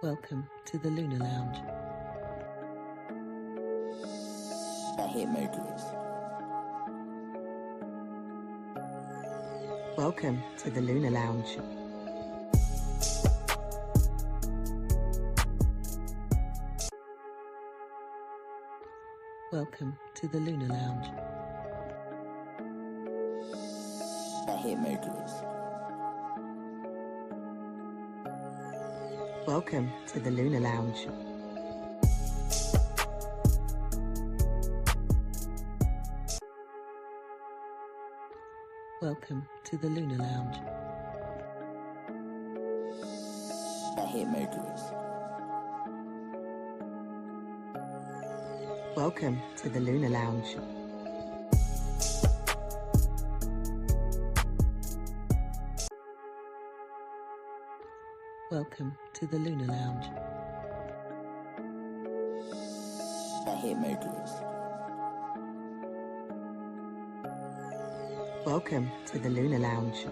Welcome to the Lunar Lounge. I hit Mercury. Welcome to the Lunar Lounge. Welcome to the Lunar Lounge. I hit Mercury. Welcome to the Lunar Lounge. Welcome to the Lunar Lounge. I hit Mercury. Welcome to the Lunar Lounge. Welcome to the Lunar Lounge. I hit Mercury. Welcome to the Lunar Lounge.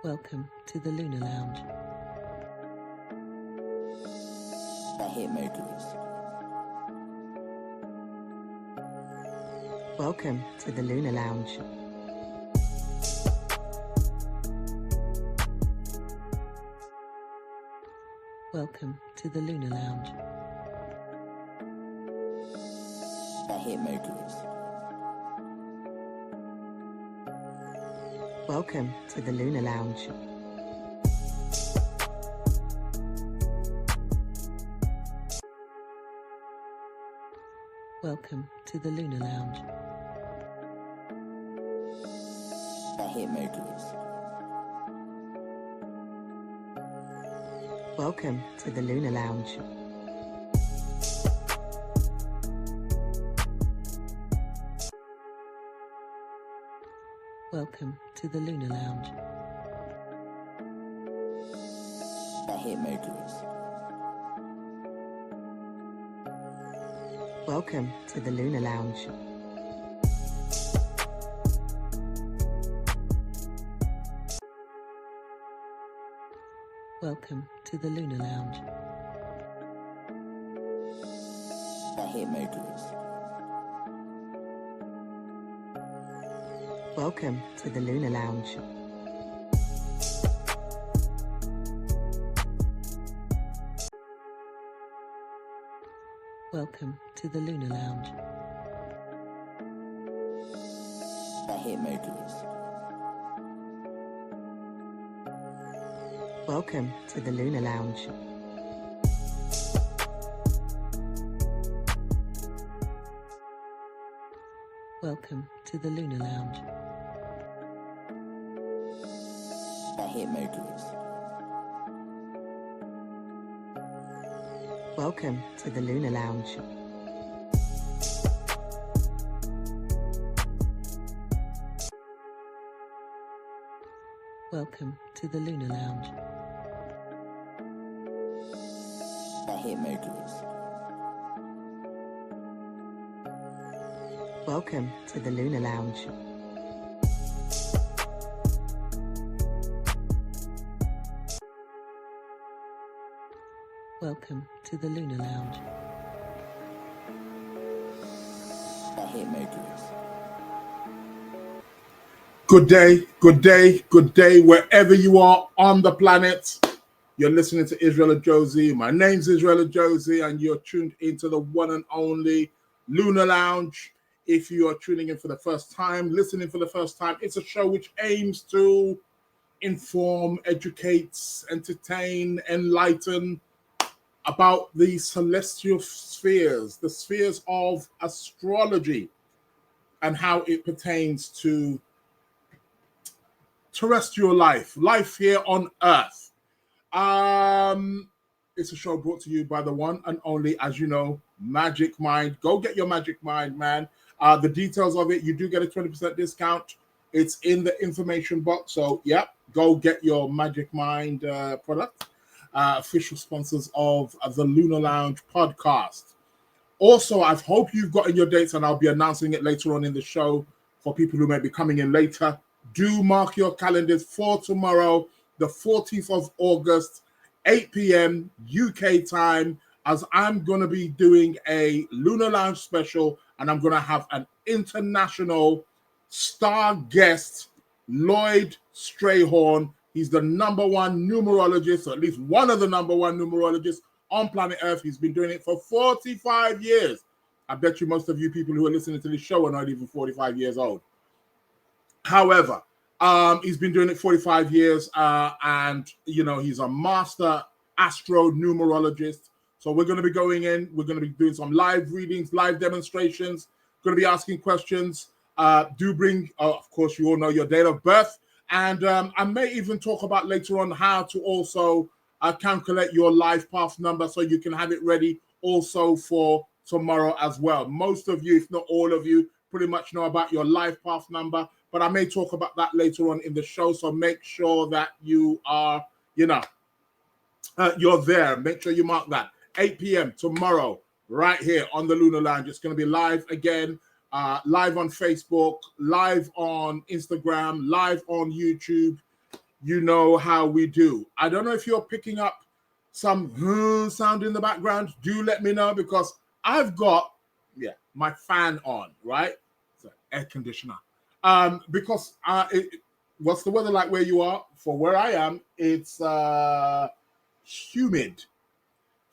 Welcome to the Lunar Lounge. I hit Mercury. Welcome to the Lunar Lounge. Welcome to the Lunar Lounge. I hit Mercury. Welcome to the Lunar Lounge. Welcome to the Lunar Lounge. I hit Mercury. Welcome to the Lunar Lounge. Welcome to the Lunar Lounge. I hit Mercury. Welcome to the Lunar Lounge. Welcome to the Lunar Lounge. I hit Mercury. Welcome to the Lunar Lounge. Welcome to the Lunar Lounge. I hit Mercury. Welcome to the Lunar Lounge. Welcome to the Lunar Lounge. I hit Mercury. Welcome to the Lunar Lounge. Welcome to the Lunar Lounge. I hit Mercury. Welcome to the Lunar Lounge. Welcome to the Lunar Lounge. I hit Mercury. Good day, good day, good day, wherever you are on the planet. You're listening to Israel Josie. My name's Israel Josie, and you're tuned into the one and only Lunar Lounge. If you are tuning in for the first time, listening for the first time, it's a show which aims to inform, educate, entertain, enlighten about the celestial spheres, the spheres of astrology, and how it pertains to terrestrial life here on Earth. It's a show brought to you by the one and only, as you know, Magic Mind. Go get your Magic Mind, man. The details of it, you do get a 20% discount. It's in the information box. So, yeah, go get your Magic Mind product. Official sponsors of the Lunar Lounge podcast. Also, I hope you've gotten your dates, and I'll be announcing it later on in the show for people who may be coming in later, do mark your calendars for tomorrow, the 14th of August, 8 p.m. UK time, as I'm going to be doing a Lunar Lounge special, and I'm going to have an international star guest, Lloyd Strayhorn. He's the number one numerologist, or at least one of the number one numerologists on planet Earth. He's been doing it for 45 years. I bet you most of you people who are listening to this show are not even 45 years old. However, he's been doing it 45 years, and, you know, he's a master astro numerologist. So we're going to be going in. We're going to be doing some live readings, live demonstrations. Going to be asking questions. Do bring, of course, you all know your date of birth. And I may even talk about later on how to also calculate your life path number so you can have it ready also for tomorrow as well. Most of you, if not all of you, pretty much know about your life path number, but I may talk about that later on in the show. So make sure that you are, you know, you're there. Make sure you mark that. 8 p.m. tomorrow, right here on the Lunar Lounge. It's going to be live again, live on Facebook, live on Instagram, live on YouTube. You know how we do. I don't know if you're picking up some sound in the background. Do let me know, because I've got, my fan on, right? It's an air conditioner. Because what's the weather like where you are? For where I am, it's humid,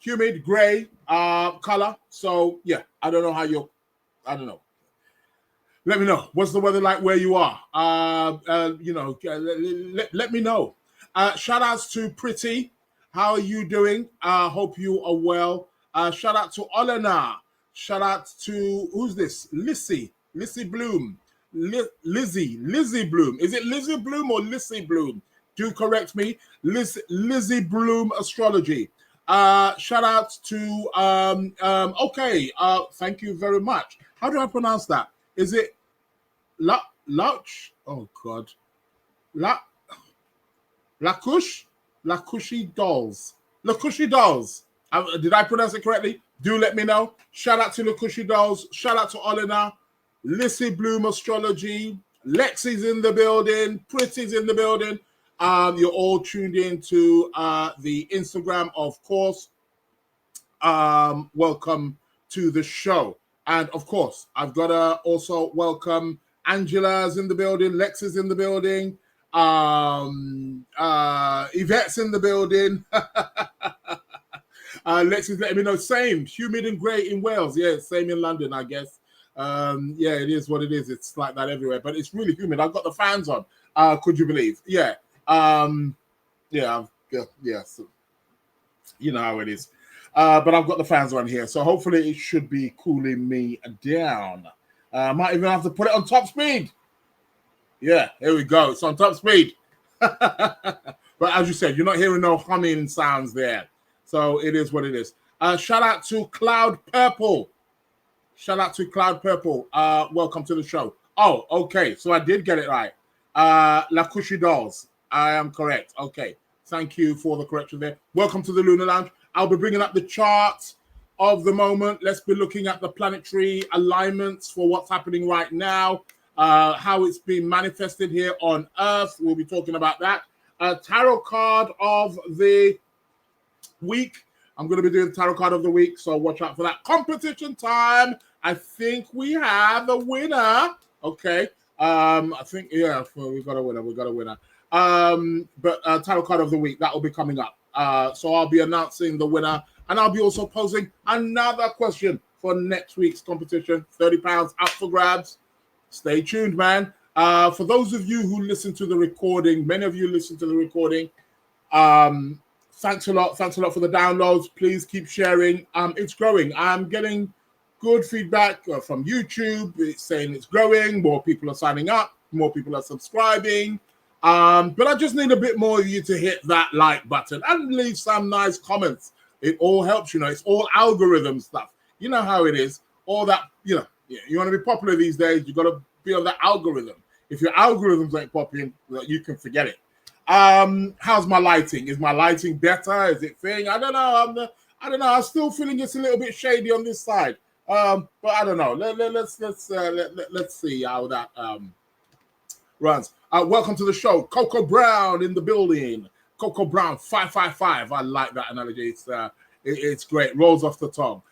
gray color. So yeah, I don't know how you're, I don't know. Let me know. What's the weather like where you are? You know, let me know. Shout outs to Pretty. How are you doing? Hope you are well. Shout out to Olena. Shout out to, who's this? Lissy Bloom. Lizzie Bloom. Is it Lizzie Bloom or Lissy Bloom? Do correct me. Lizzie Bloom Astrology. Shout out to thank you very much. How do I pronounce that? Is it Lauch? Oh God. Lacushi Dolls. Did I pronounce it correctly? Do let me know. Shout out to Lacushi Dolls. Shout out to Olena. Lissy Bloom Astrology. Lexi's in the building. Pretty's in the building. You're all tuned in to the Instagram, of course. Welcome to the show. And of course, I've got to also welcome Angela's in the building. Lex is in the building. Yvette's in the building. Lex is letting me know. Same, humid and grey in Wales. Yeah, same in London, I guess. Yeah, it is what it is. It's like that everywhere, but it's really humid. I've got the fans on. Could you believe? Yeah. So, you know how it is. But I've got the fans on here, so hopefully it should be cooling me down. Might even have to put it on top speed. Yeah, here we go. It's on top speed. But as you said, you're not hearing no humming sounds there. So it is what it is. Shout out to Cloud Purple. Welcome to the show. Oh, okay. So I did get it right. Lacushi Dolls. I am correct. Okay. Thank you for the correction there. Welcome to the Lunar Lounge. I'll be bringing up the chart of the moment. Let's be looking at the planetary alignments for what's happening right now, how it's being manifested here on Earth. We'll be talking about that. Tarot card of the week. I'm going to be doing the tarot card of the week, so watch out for that. Competition time. I think we have a winner. Okay. I think, yeah, we got a winner. But tarot card of the week, that will be coming up. So I'll be announcing the winner, and I'll be also posing another question for next week's competition. £30 up for grabs. Stay tuned, man. For those of you who listen to the recording, many of you listen to the recording. Thanks a lot. Thanks a lot for the downloads. Please keep sharing. It's growing. I'm getting good feedback from YouTube. It's saying it's growing. More people are signing up. More people are subscribing. But I just need a bit more of you to hit that like button and leave some nice comments. It all helps, you know. It's all algorithm stuff. You know how it is. All that, you know, you want to be popular these days, you got to be on the algorithm. If your algorithms ain't popping, you can forget it. How's my lighting? Is my lighting better? Is it thing? I don't know. I'm still feeling it's a little bit shady on this side. But I don't know. Let's see how that runs. Welcome to the show, Coco Brown in the building. Coco Brown 555. I like that analogy. It's great. Rolls off the tongue.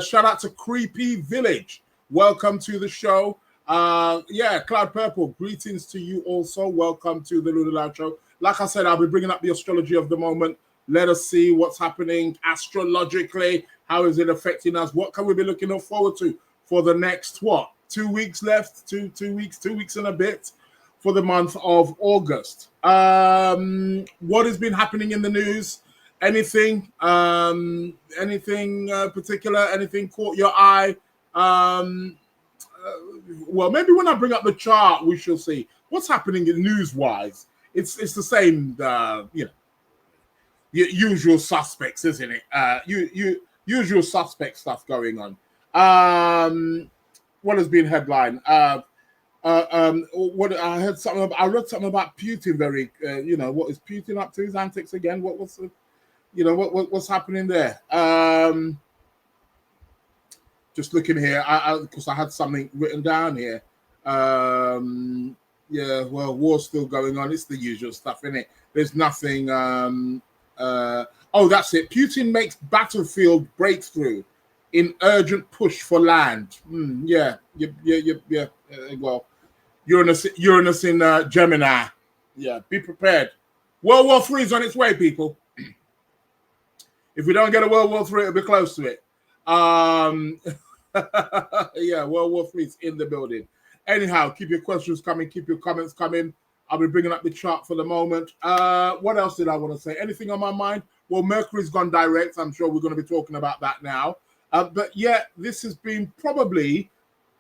Shout out to Creepy Village. Welcome to the show. Cloud Purple. Greetings to you also. Welcome to the Lunar Lounge show. Like I said, I'll be bringing up the astrology of the moment. Let us see what's happening astrologically. How is it affecting us? What can we be looking forward to for the next 2 weeks left? Two weeks and a bit for the month of August. What has been happening in the news? Anything particular? Anything caught your eye? Well, maybe when I bring up the chart, we shall see what's happening in news-wise. It's the same, usual suspects, isn't it? Usual suspect stuff going on. What has been headline? What I heard something about, I read something about Putin. What is Putin up to? His antics again? What's what's happening there? Just looking here, because I had something written down here. War's still going on. It's the usual stuff, isn't it? There's nothing. That's it. Putin makes battlefield breakthrough in urgent push for land. Well, Uranus in Gemini. Yeah, be prepared. World War III is on its way, people. If we don't get a World War III, it'll be close to it. World War III is in the building. Anyhow, keep your questions coming, keep your comments coming. I'll be bringing up the chart for the moment. What else did I want to say? Anything on my mind? Well, Mercury's gone direct. I'm sure we're going to be talking about that now. This has been probably,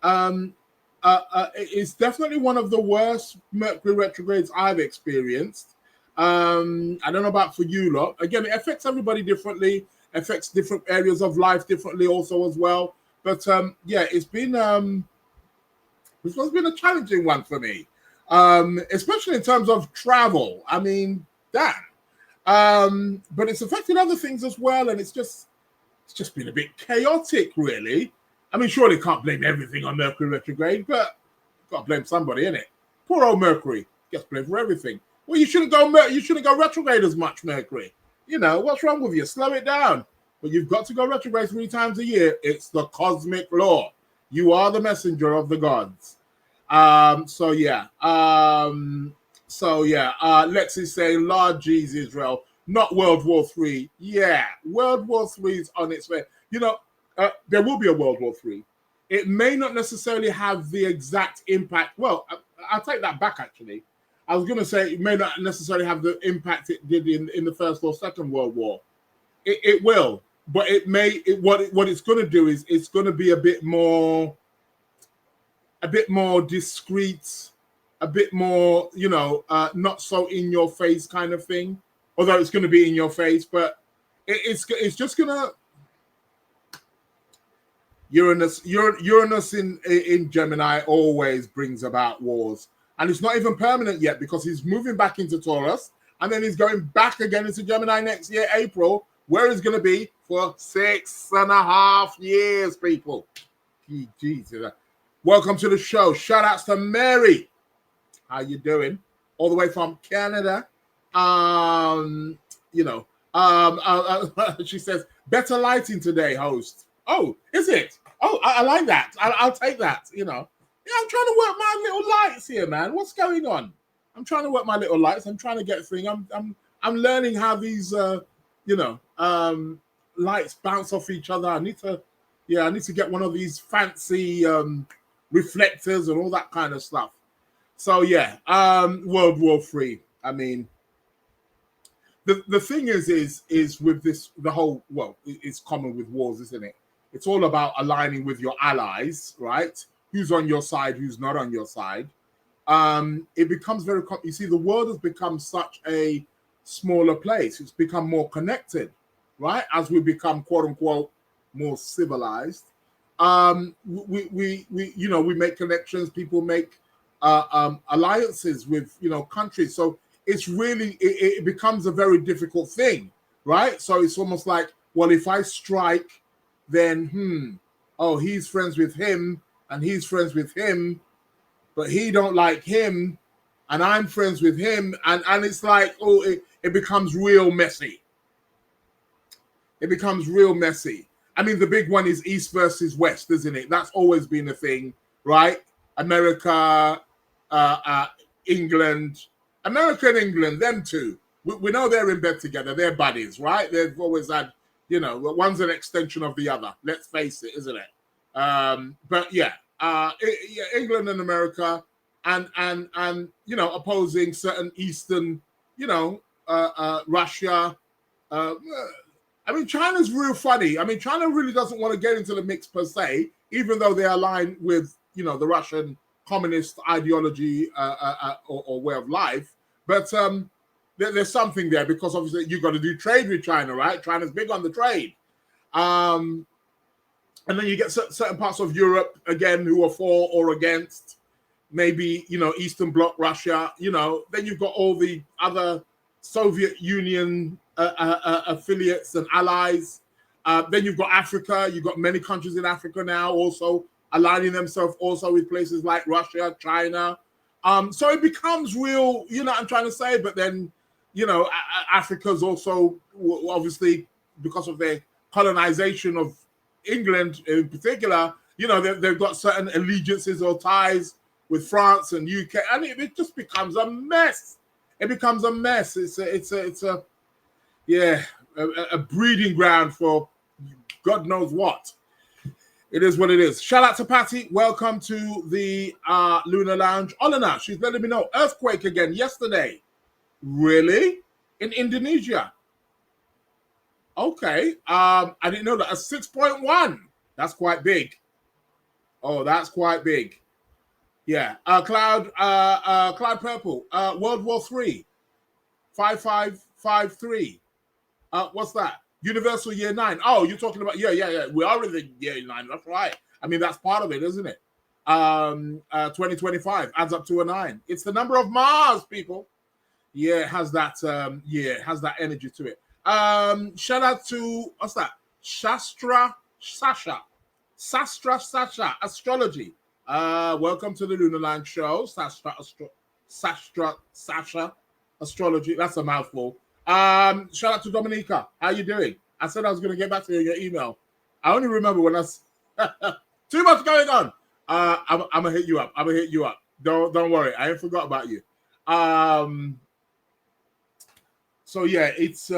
it's definitely one of the worst Mercury retrogrades I've experienced. I don't know about for you lot. Again, it affects everybody differently, affects different areas of life differently also as well. But it's been a challenging one for me, especially in terms of travel. I mean, damn. But it's affected other things as well, and it's just been a bit chaotic, really. I mean, surely can't blame everything on Mercury retrograde, but got to blame somebody, innit? Poor old Mercury gets blamed for everything. Well, you shouldn't go retrograde as much, Mercury. What's wrong with you? Slow it down. But you've got to go retrograde 3 times a year. It's the cosmic law. You are the messenger of the gods. Lexi saying, Lord Jesus, Israel, not World War III. Yeah, World War III is on its way. There will be a World War III. It may not necessarily have the exact impact. Well, I'll take that back, actually. I was going to say it may not necessarily have the impact it did in the First or Second World War. It will, but what it's going to do is it's going to be a bit more discreet, a bit more, not so in your face kind of thing. Although it's going to be in your face, but it's just going to Uranus in Gemini always brings about wars. And it's not even permanent yet because he's moving back into Taurus. And then he's going back again into Gemini next year, April, where he's going to be for 6.5 years, people. Jesus. Welcome to the show. Shout outs to Mary. How you doing? All the way from Canada. She says, better lighting today, host. Oh, is it? Oh, I like that. I'll take that, I'm trying to work my little lights here, man. What's going on? I'm trying to work my little lights. I'm trying to get things. I'm learning how these lights bounce off each other. I need to get one of these fancy reflectors and all that kind of stuff. So World War III. I mean, the thing is with this, it's common with wars, isn't it? It's all about aligning with your allies, right? Who's on your side, who's not on your side. It becomes very, the world has become such a smaller place. It's become more connected, right? As we become, quote unquote, more civilized. We make connections. People make alliances with, countries. So it's really, it becomes a very difficult thing, right? So it's almost like, well, if I strike, then, oh, he's friends with him and he's friends with him, but he don't like him and I'm friends with him. And it's like, oh, it becomes real messy. It becomes real messy. I mean, the big one is East versus West, isn't it? That's always been a thing, right? America, England, America and England, them two. We know they're in bed together. They're buddies, right? They've always had, one's an extension of the other. Let's face it, isn't it? But yeah, England and America, and opposing certain Eastern, Russia. I mean, China's real funny. I mean, China really doesn't want to get into the mix per se, even though they align with, the Russian communist ideology or way of life. But there's something there because obviously you've got to do trade with China, right? China's big on the trade. And then you get certain parts of Europe, again, who are for or against, maybe, Eastern Bloc Russia, then you've got all the other Soviet Union affiliates and allies. Then you've got Africa. You've got many countries in Africa now also aligning themselves also with places like Russia, China. So it becomes real, I'm trying to say, but then, Africa's also obviously because of their colonization of England in particular, they've got certain allegiances or ties with France and UK, and it just becomes a mess. It becomes a mess. It's a breeding ground for God knows what. It is what it is. Shout out to Patty. Welcome to the Lunar Lounge. Olena, she's letting me know. Earthquake again yesterday. Really? In Indonesia? Okay. I didn't know that. A 6.1. That's quite big. Oh, that's quite big. Yeah. Cloud Purple. World War III. 5553. What's that? Universal Year 9. Oh, you're talking about, yeah. We are in the Year 9. That's right. I mean, that's part of it, isn't it? 2025 adds up to a 9. It's the number of Mars, people. Yeah, it has that. It has that energy to it. Shout out to what's that? Sastra Sasha Astrology. Welcome to the Lunar Lounge show. Sastra Sasha Astrology. That's a mouthful. Shout out to Dominica. How you doing? I said I was going to get back to you in your email. I only remember when too much going on. I'm gonna hit you up. Don't worry. I ain't forgot about you. So yeah, it's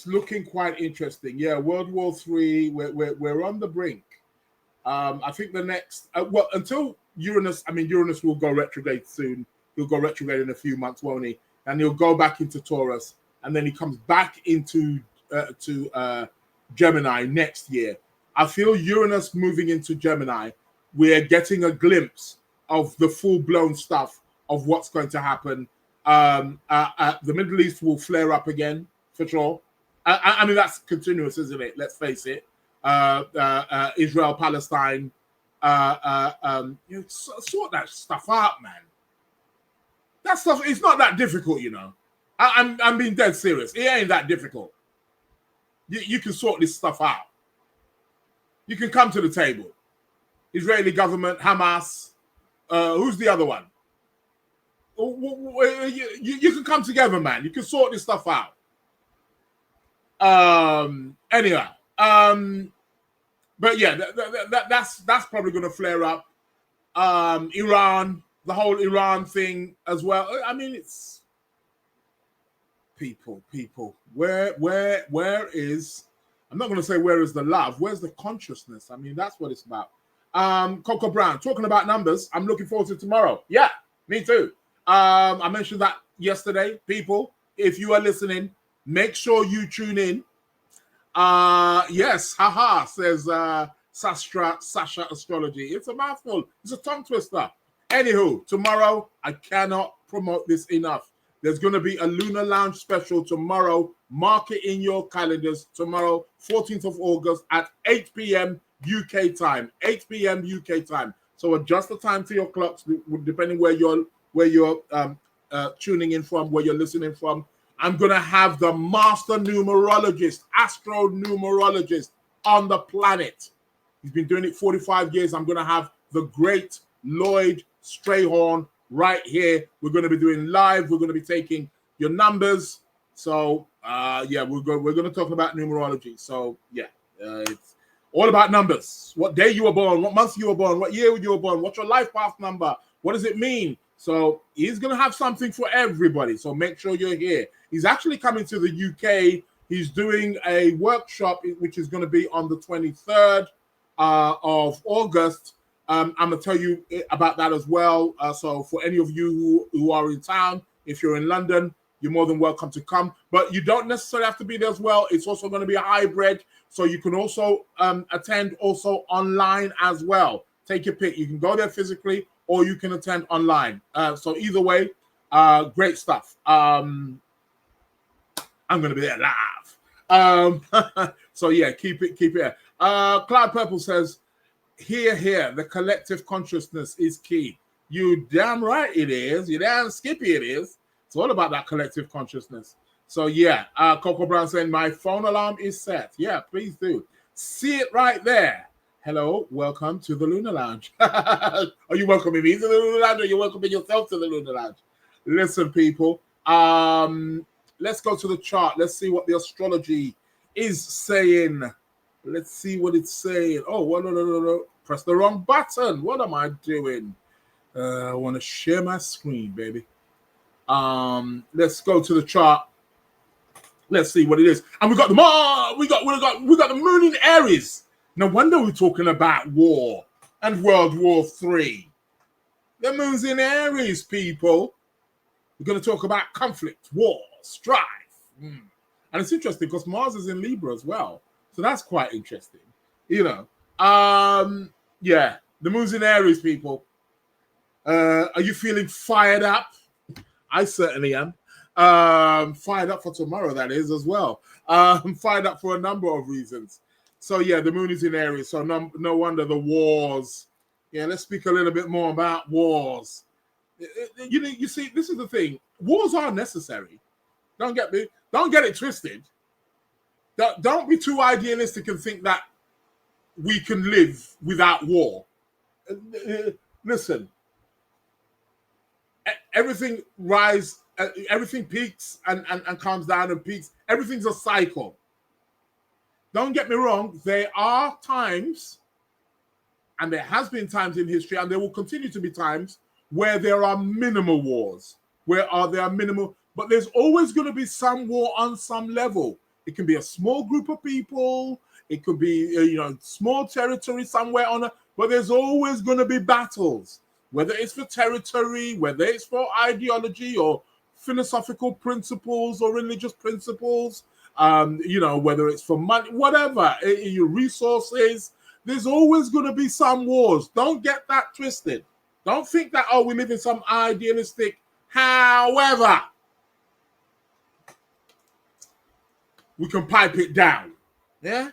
looking quite interesting. Yeah, World War III. We're on the brink. I think the next until Uranus. I mean, Uranus will go retrograde soon. He'll go retrograde in a few months, won't he? And he'll go back into Taurus, and then he comes back into Gemini next year. I feel Uranus moving into Gemini. We're getting a glimpse of the full-blown stuff of what's going to happen. The Middle East will flare up again, for sure. I mean, that's continuous, isn't it? Let's face it. Israel, Palestine, sort that stuff out, man. That stuff, it's not that difficult, I'm being dead serious. It ain't that difficult. You can sort this stuff out. You can come to the table. Israeli government, Hamas. Who's the other one? You can come together, man. You can sort this stuff out. Anyway, but yeah, that's probably going to flare up. Iran, the whole Iran thing as well. I mean, it's people. Where is? I'm not going to say where is the love. Where's the consciousness? I mean, that's what it's about. Coco Brown, talking about numbers. I'm looking forward to tomorrow. Yeah, me too. I mentioned that yesterday. People, if you are listening, make sure you tune in. Yes, haha, says Sasha Astrology. It's a mouthful. It's a tongue twister. Anywho, tomorrow, I cannot promote this enough. There's going to be a Lunar Lounge special tomorrow. Mark it in your calendars. Tomorrow, 14th of August at 8 p.m. UK time. 8 p.m. UK time. So adjust the time to your clocks, depending where you're tuning in from, where you're listening from. I'm going to have the master numerologist, astro numerologist on the planet. He's been doing it 45 years. I'm going to have the great Lloyd Strayhorn right here. We're going to be doing live. We're going to be taking your numbers. So, yeah, we're going to talk about numerology. So, yeah, it's all about numbers. What day you were born, what month you were born, what year you were born, what's your life path number, what does it mean? So he's going to have something for everybody. So make sure you're here. He's actually coming to the UK. He's doing a workshop, which is going to be on the 23rd of August. I'm going to tell you about that as well. So for any of you who are in town, if you're in London, you're more than welcome to come. But you don't necessarily have to be there as well. It's also going to be a hybrid. So you can also attend also online as well. Take your pick. You can go there physically or you can attend online. So either way, great stuff. I'm going to be there live. So yeah, keep it here. Cloud Purple says, here, the collective consciousness is key. You damn right it is. You damn skippy it is. It's all about that collective consciousness. So yeah, Coco Brown saying, my phone alarm is set. Yeah, please do. See it right there. Hello, welcome to the Lunar Lounge. Are you welcoming me to the Lunar Lounge or are you welcoming yourself to the Lunar Lounge? Listen, people, let's go to the chart. Let's see what the astrology is saying. Let's see what it's saying. Oh, well, no. Press the wrong button. What am I doing? I want to share my screen, baby. Let's go to the chart. Let's see what it is. And we got the we got the moon in Aries. No wonder we're talking about war and World War III. The moon's in Aries, people. We're going to talk about conflict, war, strife. And it's interesting because Mars is in Libra as well. So that's quite interesting. You know. Yeah, the moon's in Aries, people. Are you feeling fired up? I certainly am. Fired up for tomorrow, that is, as well. Fired up for a number of reasons. So yeah, the moon is in Aries, so no wonder the wars. Yeah, let's speak a little bit more about wars. You see, this is the thing. Wars are necessary. Don't get it twisted. Don't be too idealistic and think that we can live without war. Listen, everything peaks and comes down and peaks. Everything's a cycle. Don't get me wrong, there are times, and there has been times in history, and there will continue to be times where there are minimal wars, there are minimal, but there's always going to be some war on some level. It can be a small group of people, it could be small territory somewhere but there's always going to be battles, whether it's for territory, whether it's for ideology or philosophical principles or religious principles. Whether it's for money, whatever, your resources, there's always going to be some wars. Don't get that twisted. Don't think that, we live in some idealistic. However, we can pipe it down. Yeah?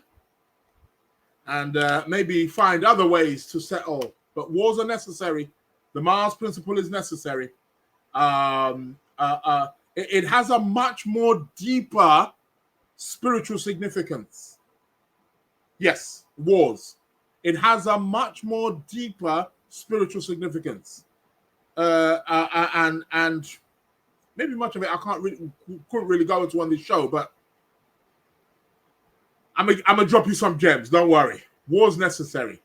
And maybe find other ways to settle. But wars are necessary. The Mars principle is necessary. It has a much more deeper spiritual significance. Yes, wars. It has a much more deeper spiritual significance. And maybe much of it I couldn't really go into on this show, but I'm gonna drop you some gems. Don't worry. War's necessary.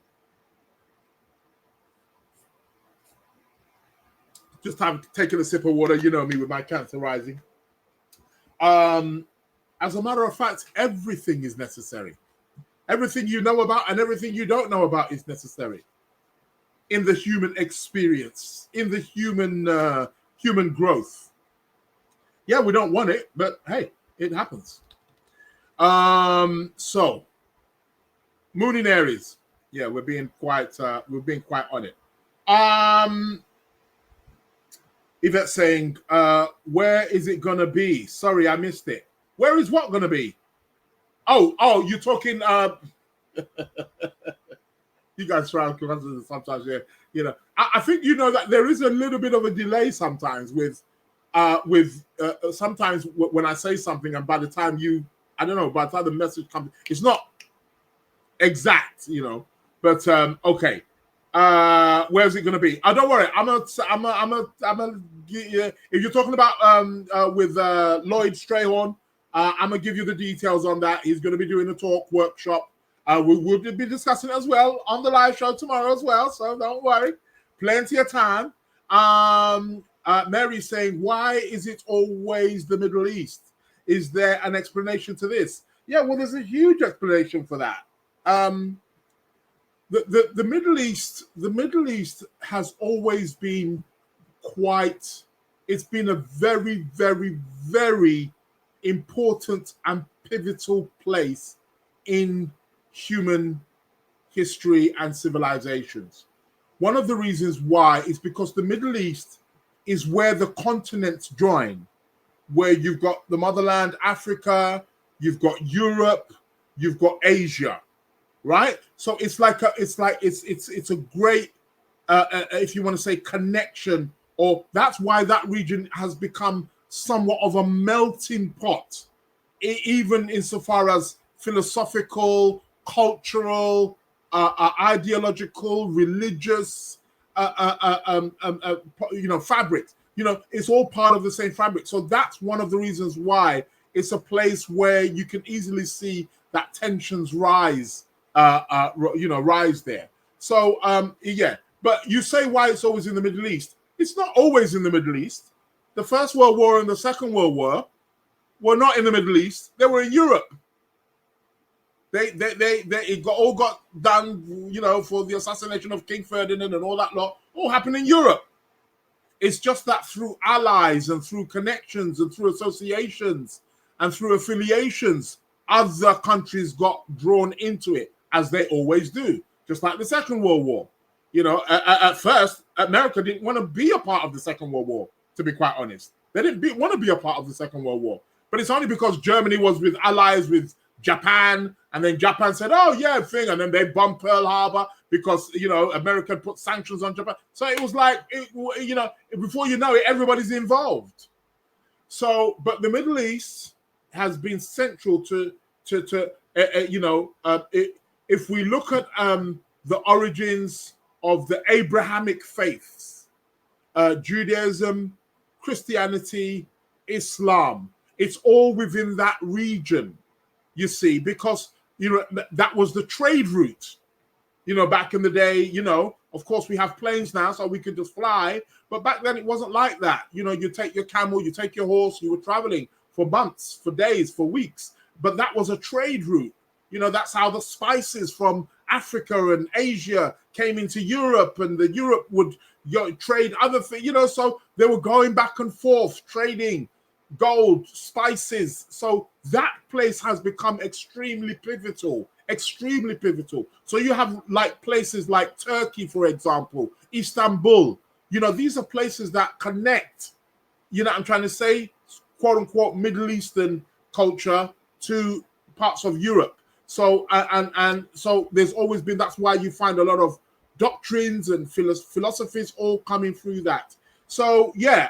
Just taking a sip of water, you know me with my Cancer rising. As a matter of fact, everything is necessary. Everything you know about and everything you don't know about is necessary in the human experience, in the human growth. Yeah, we don't want it, but hey, it happens. So moon in Aries. Yeah, we're being quite on it. Yvette saying, where is it gonna be? Sorry, I missed it. Where is what gonna be? Oh, you're talking. You guys try sometimes, yeah. I think you know that there is a little bit of a delay sometimes with sometimes when I say something, and by the time by the time the message comes, it's not exact, But okay. Where's it going to be? Don't worry. I'm gonna give you, if you're talking about with Lloyd Strayhorn, I'm gonna give you the details on that. He's going to be doing a talk workshop. We'll be discussing it as well on the live show tomorrow as well. So don't worry, plenty of time. Mary's saying, why is it always the Middle East? Is there an explanation to this? Yeah, well, there's a huge explanation for that. The Middle East has always been it's been a very, very, very important and pivotal place in human history and civilizations. One of the reasons why is because the Middle East is where the continents join, where you've got the motherland, Africa, you've got Europe, you've got Asia. Right, so it's a great, if you want to say, connection, or that's why that region has become somewhat of a melting pot, even insofar as philosophical, cultural, ideological, religious, fabric. It's all part of the same fabric. So that's one of the reasons why it's a place where you can easily see that tensions rise. Rise there. So, yeah. But you say why it's always in the Middle East. It's not always in the Middle East. The First World War and the Second World War were not in the Middle East. They were in Europe. All got done, for the assassination of King Ferdinand and all that lot. All happened in Europe. It's just that through allies and through connections and through associations and through affiliations, other countries got drawn into it, as they always do, just like the Second World War. At first, America didn't want to be a part of the Second World War, to be quite honest. They didn't want to be a part of the Second World War. But it's only because Germany was with allies with Japan, and then Japan said, oh, yeah, thing, and then they bombed Pearl Harbor because, America put sanctions on Japan. So it was like, before you know it, everybody's involved. So, but the Middle East has been central to if we look at the origins of the Abrahamic faiths, Judaism, Christianity, Islam, it's all within that region, you see, because, that was the trade route. Back in the day, of course we have planes now, so we could just fly. But back then it wasn't like that. You take your camel, you take your horse, you were traveling for months, for days, for weeks. But that was a trade route. That's how the spices from Africa and Asia came into Europe, and the Europe would trade other things, so they were going back and forth, trading gold, spices. So that place has become extremely pivotal. So you have like places like Turkey, for example, Istanbul. These are places that connect, I'm trying to say, quote unquote, Middle Eastern culture to parts of Europe. So and so there's always been, that's why you find a lot of doctrines and philosophies all coming through that. So yeah,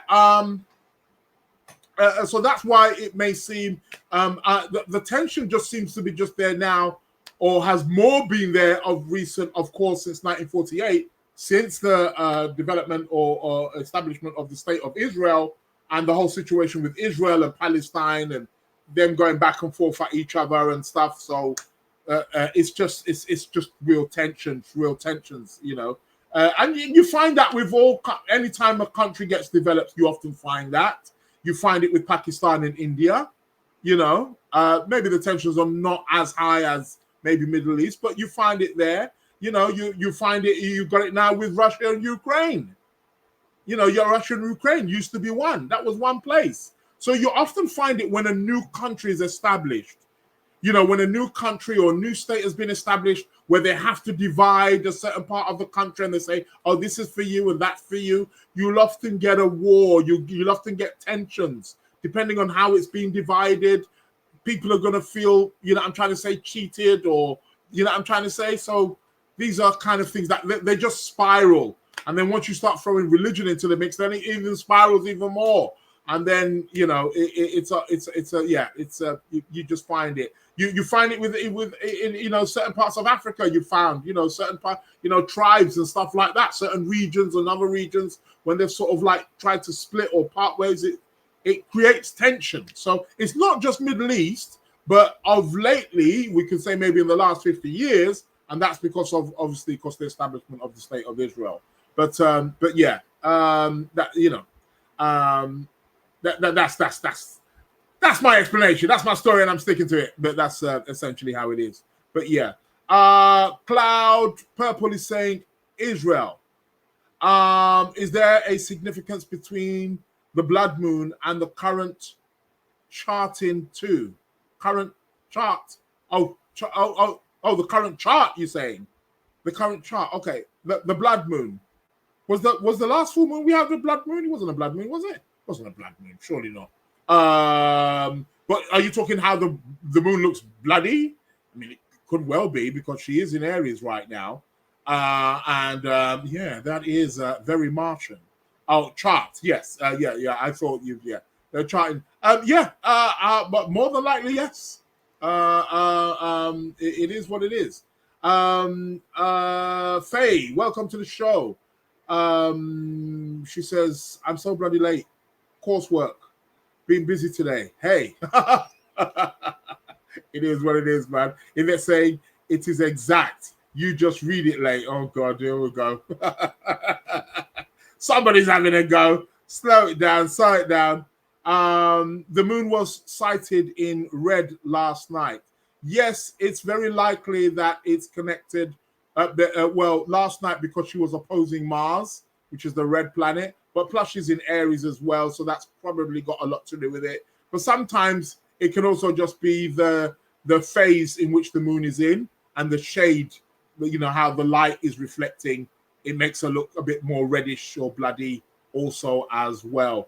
so that's why it may seem the tension just seems to be just there now, or has more been there of recent, of course, since 1948, since the development or establishment of the State of Israel and the whole situation with Israel and Palestine and them going back and forth at each other and stuff. So it's just real tensions, and you find that with anytime a country gets developed, you often find that. You find it with Pakistan and India, maybe the tensions are not as high as maybe Middle East, but you find it there. You find it, you've got it now with Russia and Ukraine. Your Russia and Ukraine used to be one. That was one place. So you often find it when a new country is established, when a new country or new state has been established, where they have to divide a certain part of the country and they say, oh, this is for you and that's for you. You'll often get a war. You'll often get tensions, depending on how it's being divided. People are going to feel, I'm trying to say, cheated, or, I'm trying to say. So these are kind of things that they just spiral. And then once you start throwing religion into the mix, then it even spirals even more. And then, you just find it. You find it with in certain parts of Africa. You found certain tribes and stuff like that. Certain regions and other regions, when they've sort of like tried to split or part ways, it creates tension. So it's not just Middle East, but of lately we can say maybe in the last 50 years, and that's because of obviously because the establishment of the state of Israel. But yeah, that's my explanation. That's my story, and I'm sticking to it. But that's essentially how it is. But yeah, Cloud Purple is saying Israel. Is there a significance between the blood moon and the current charting too? Current chart. The current chart. You're saying the current chart. Okay, the blood moon was the last full moon we had the blood moon. It wasn't a blood moon, was it? It wasn't a blood moon. Surely not. But are you talking how the moon looks bloody? I mean, it could well be because she is in Aries right now. Yeah, that is very Martian. Oh, chart, yes, yeah. I thought they're charting. But more than likely, yes. It is what it is. Faye, welcome to the show. She says, I'm so bloody late. Coursework, been busy today. Hey, it is what it is, man. If they're saying it is exact, you just read it late. Oh God, here we go. Somebody's having a go. Slow it down, the moon was sighted in red last night. Yes, it's very likely that it's connected. Last night because she was opposing Mars, which is the red planet, but plus she's in Aries as well, so that's probably got a lot to do with it. But sometimes it can also just be the phase in which the moon is in and the shade, how the light is reflecting. It makes her look a bit more reddish or bloody also as well.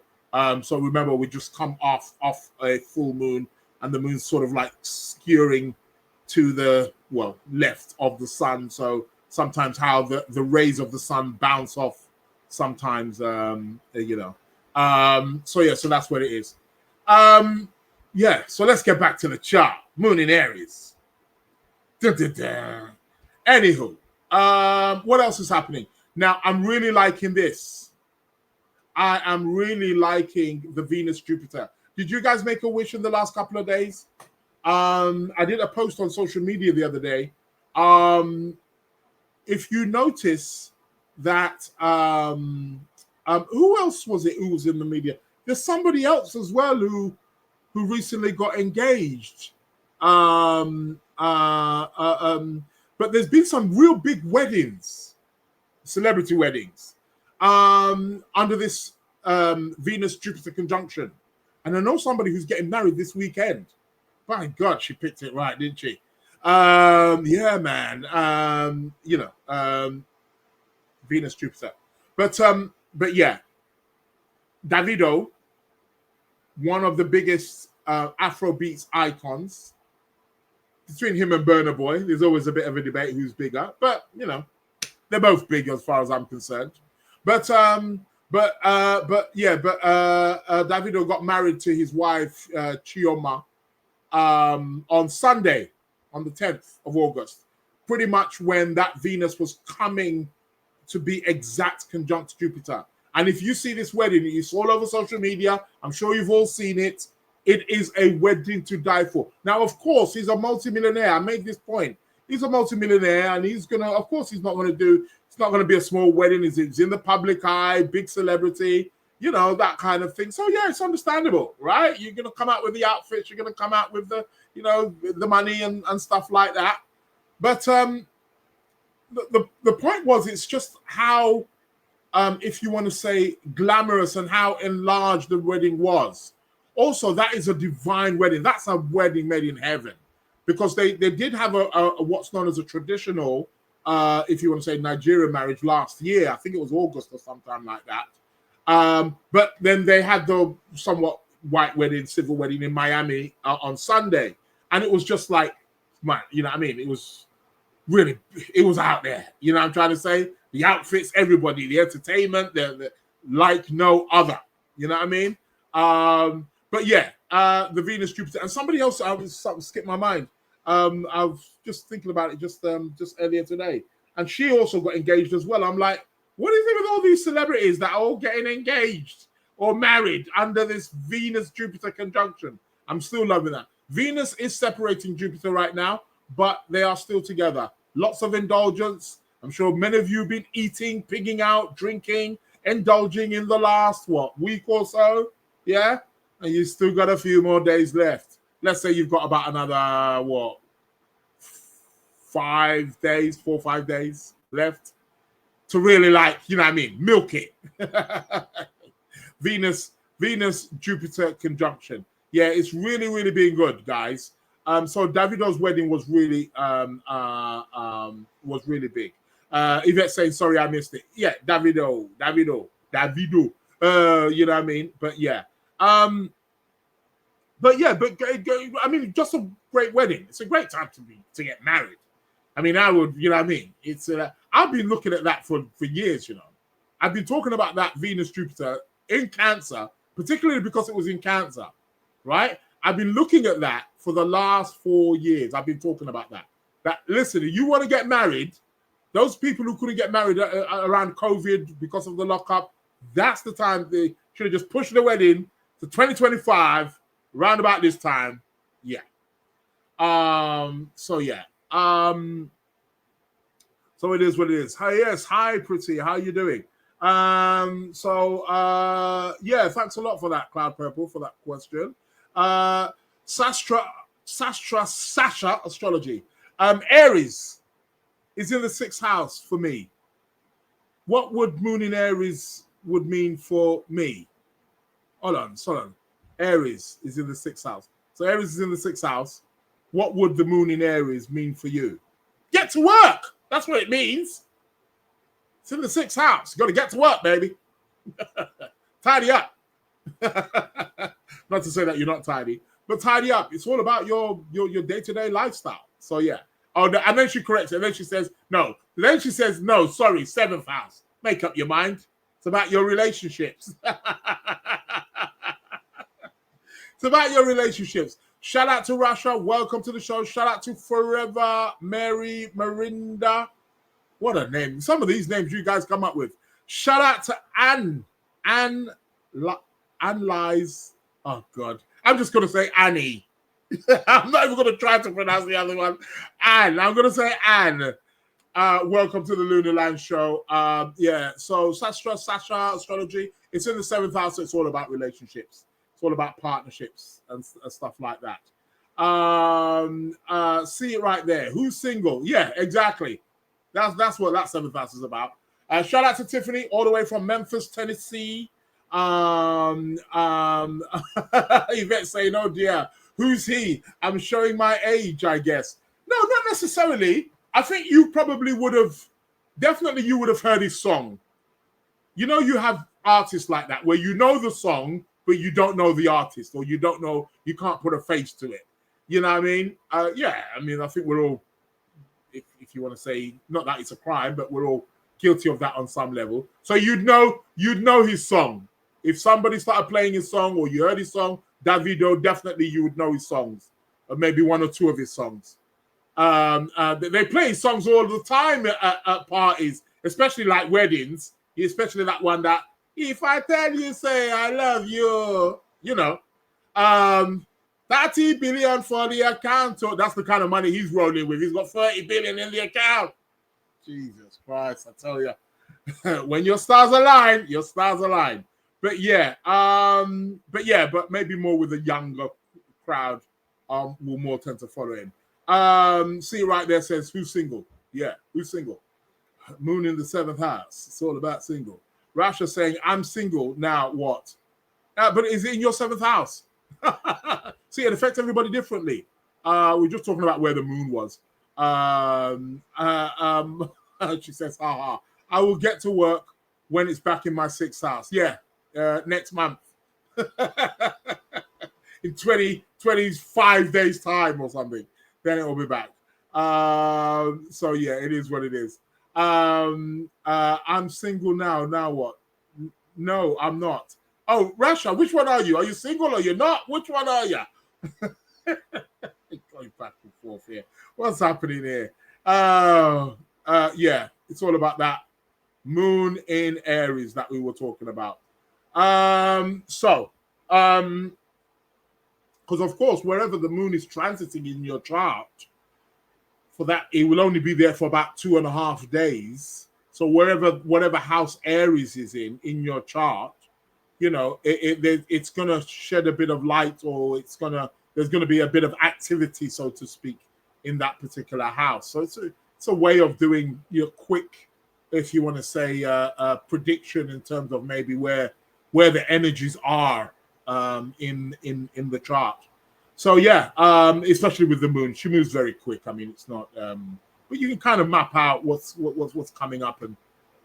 So remember, we just come off a full moon, and the moon's sort of like skewing to the left of the sun. So sometimes how the rays of the sun bounce off sometimes, so that's what it is. So let's get back to the chart. Moon in Aries. Anywho, what else is happening? Now, I'm really liking this. I am really liking the Venus-Jupiter. Did you guys make a wish in the last couple of days? I did a post on social media the other day. If you notice that, who else was it who was in the media? There's somebody else as well who recently got engaged. But there's been some real big weddings, celebrity weddings, under this Venus-Jupiter conjunction. And I know somebody who's getting married this weekend. My God, she picked it right, didn't she? Yeah, man. Venus-Jupiter. But yeah, Davido, one of the biggest Afrobeats icons. Between him and Burna Boy, there's always a bit of a debate who's bigger, but they're both big as far as I'm concerned. Davido got married to his wife Chioma on Sunday, on the 10th of August, pretty much when that Venus was coming to be exact conjunct Jupiter. And if you see this wedding, it's all over social media. I'm sure you've all seen it. It is a wedding to die for. Now, of course, he's a multimillionaire. I made this point. He's a multimillionaire, and he's not going to be a small wedding. He's in the public eye, big celebrity, that kind of thing. So, yeah, it's understandable, right? You're going to come out with the outfits. You're going to come out with the money and stuff like that. But the point was, it's just how, if you want to say, glamorous and how enlarged the wedding was. Also, that is a divine wedding. That's a wedding made in heaven, because they did have a what's known as a traditional, if you want to say, Nigerian marriage last year. I think it was August or sometime like that. But then they had the somewhat white wedding, civil wedding in Miami on Sunday, and it was just like, man, it was really, it was out there. What I'm trying to say? The outfits, everybody, the entertainment, the like no other. You know what I mean? But yeah, the Venus Jupiter, and somebody else, something skipped my mind. I was just thinking about it just earlier today, and she also got engaged as well. I'm like, what is it with all these celebrities that are all getting engaged or married under this Venus-Jupiter conjunction? I'm still loving that. Venus is separating Jupiter right now, but they are still together. Lots of indulgence. I'm sure many of you have been eating, pigging out, drinking, indulging in the last, week or so? Yeah? And you still got a few more days left. Let's say you've got about another, 5 days, 4 or 5 days left to really milk it. Venus-Jupiter conjunction. Yeah, it's really, really been good, guys. So Davido's wedding was really big. Yvette saying, sorry, I missed it. Yeah, Davido. You know what I mean? But yeah. Just a great wedding. It's a great time to get married. I mean, I would, you know what I mean? It's I've been looking at that for years, you know. I've been talking about that Venus-Jupiter in Cancer, particularly because it was in Cancer, right? I've been looking at that for the last 4 years. I've been talking about that. That, listen, if you want to get married, those people who couldn't get married around COVID because of the lockup, that's the time they should have just pushed the wedding to 2025, around about this time. Yeah. So it is what it is. Hi, yes. Hi, Pretty. How you doing? Thanks a lot for that, Cloud Purple, for that question. Sasha Astrology. Aries is in the 6th house for me. What would moon in Aries would mean for me? Hold on. Aries is in the 6th house. So Aries is in the 6th house. What would the moon in Aries mean for you? Get to work. That's what it means. It's in the 6th house. You got to get to work, baby. Tidy up. Not to say that you're not tidy, but tidy up. It's all about your day-to-day lifestyle. So yeah. Oh, and then she corrects it. And then she says, no. Then she says, no, sorry, 7th house. Make up your mind. It's about your relationships. It's about your relationships. Shout out to Russia. Welcome to the show. Shout out to Forever Mary Marinda. What a name. Some of these names you guys come up with. Shout out to Anne Lies. Oh, God. I'm just going to say Annie. I'm not even going to try to pronounce the other one. Anne. I'm going to say Anne. Welcome to the Lunar Lounge show. So Sasha Astrology. It's in the 7th house. So it's all about relationships. It's all about partnerships and stuff like that. See it right there. Who's single? Yeah, exactly. That's what that 7th house is about. Shout out to Tiffany all the way from Memphis, Tennessee. Yvette saying, oh dear, who's he? I'm showing my age, I guess. No, not necessarily. I think you probably would have heard his song. You know, you have artists like that where you know the song, but you don't know the artist, or you can't put a face to it. You know what I mean? I think we're all, if you want to say, not that it's a crime, but we're all guilty of that on some level. So you'd know his song. If somebody started playing his song or you heard his song, Davido, definitely you would know his songs, or maybe 1 or 2 of his songs. They play his songs all the time at parties, especially like weddings, especially that one that, if I tell you, say I love you, 30 billion for the account. So that's the kind of money he's rolling with. He's got 30 billion in the account. Jesus Christ, I tell you. When your stars align, your stars align. But maybe more with a younger crowd will more tend to follow him. See right there says, who's single? Yeah, who's single? Moon in the 7th house. It's all about single. Rasha saying, I'm single now. What? But is it in your 7th house? See, it affects everybody differently. We're just talking about where the moon was. She says, haha, I will get to work when it's back in my 6th house. Yeah, next month. In 25 days time or something. Then it will be back. So yeah, it is what it is. I'm single now. Now what? No, I'm not. Oh, Russia, which one are you? Are you single or you're not? Which one are you? going back and forth here. What's happening here? Yeah, it's all about that moon in Aries that we were talking about. Because of course, wherever the moon is transiting in your chart, for that, it will only be there for about 2.5 days. So whatever house Aries is in your chart, you know, it's gonna shed a bit of light, or there's gonna be a bit of activity, so to speak, in that particular house. So it's a way of doing your quick, if you want to say, a prediction in terms of maybe where the energies are in the chart. So yeah, especially with the moon, she moves very quick. I mean, it's not, but you can kind of map out what's coming up, and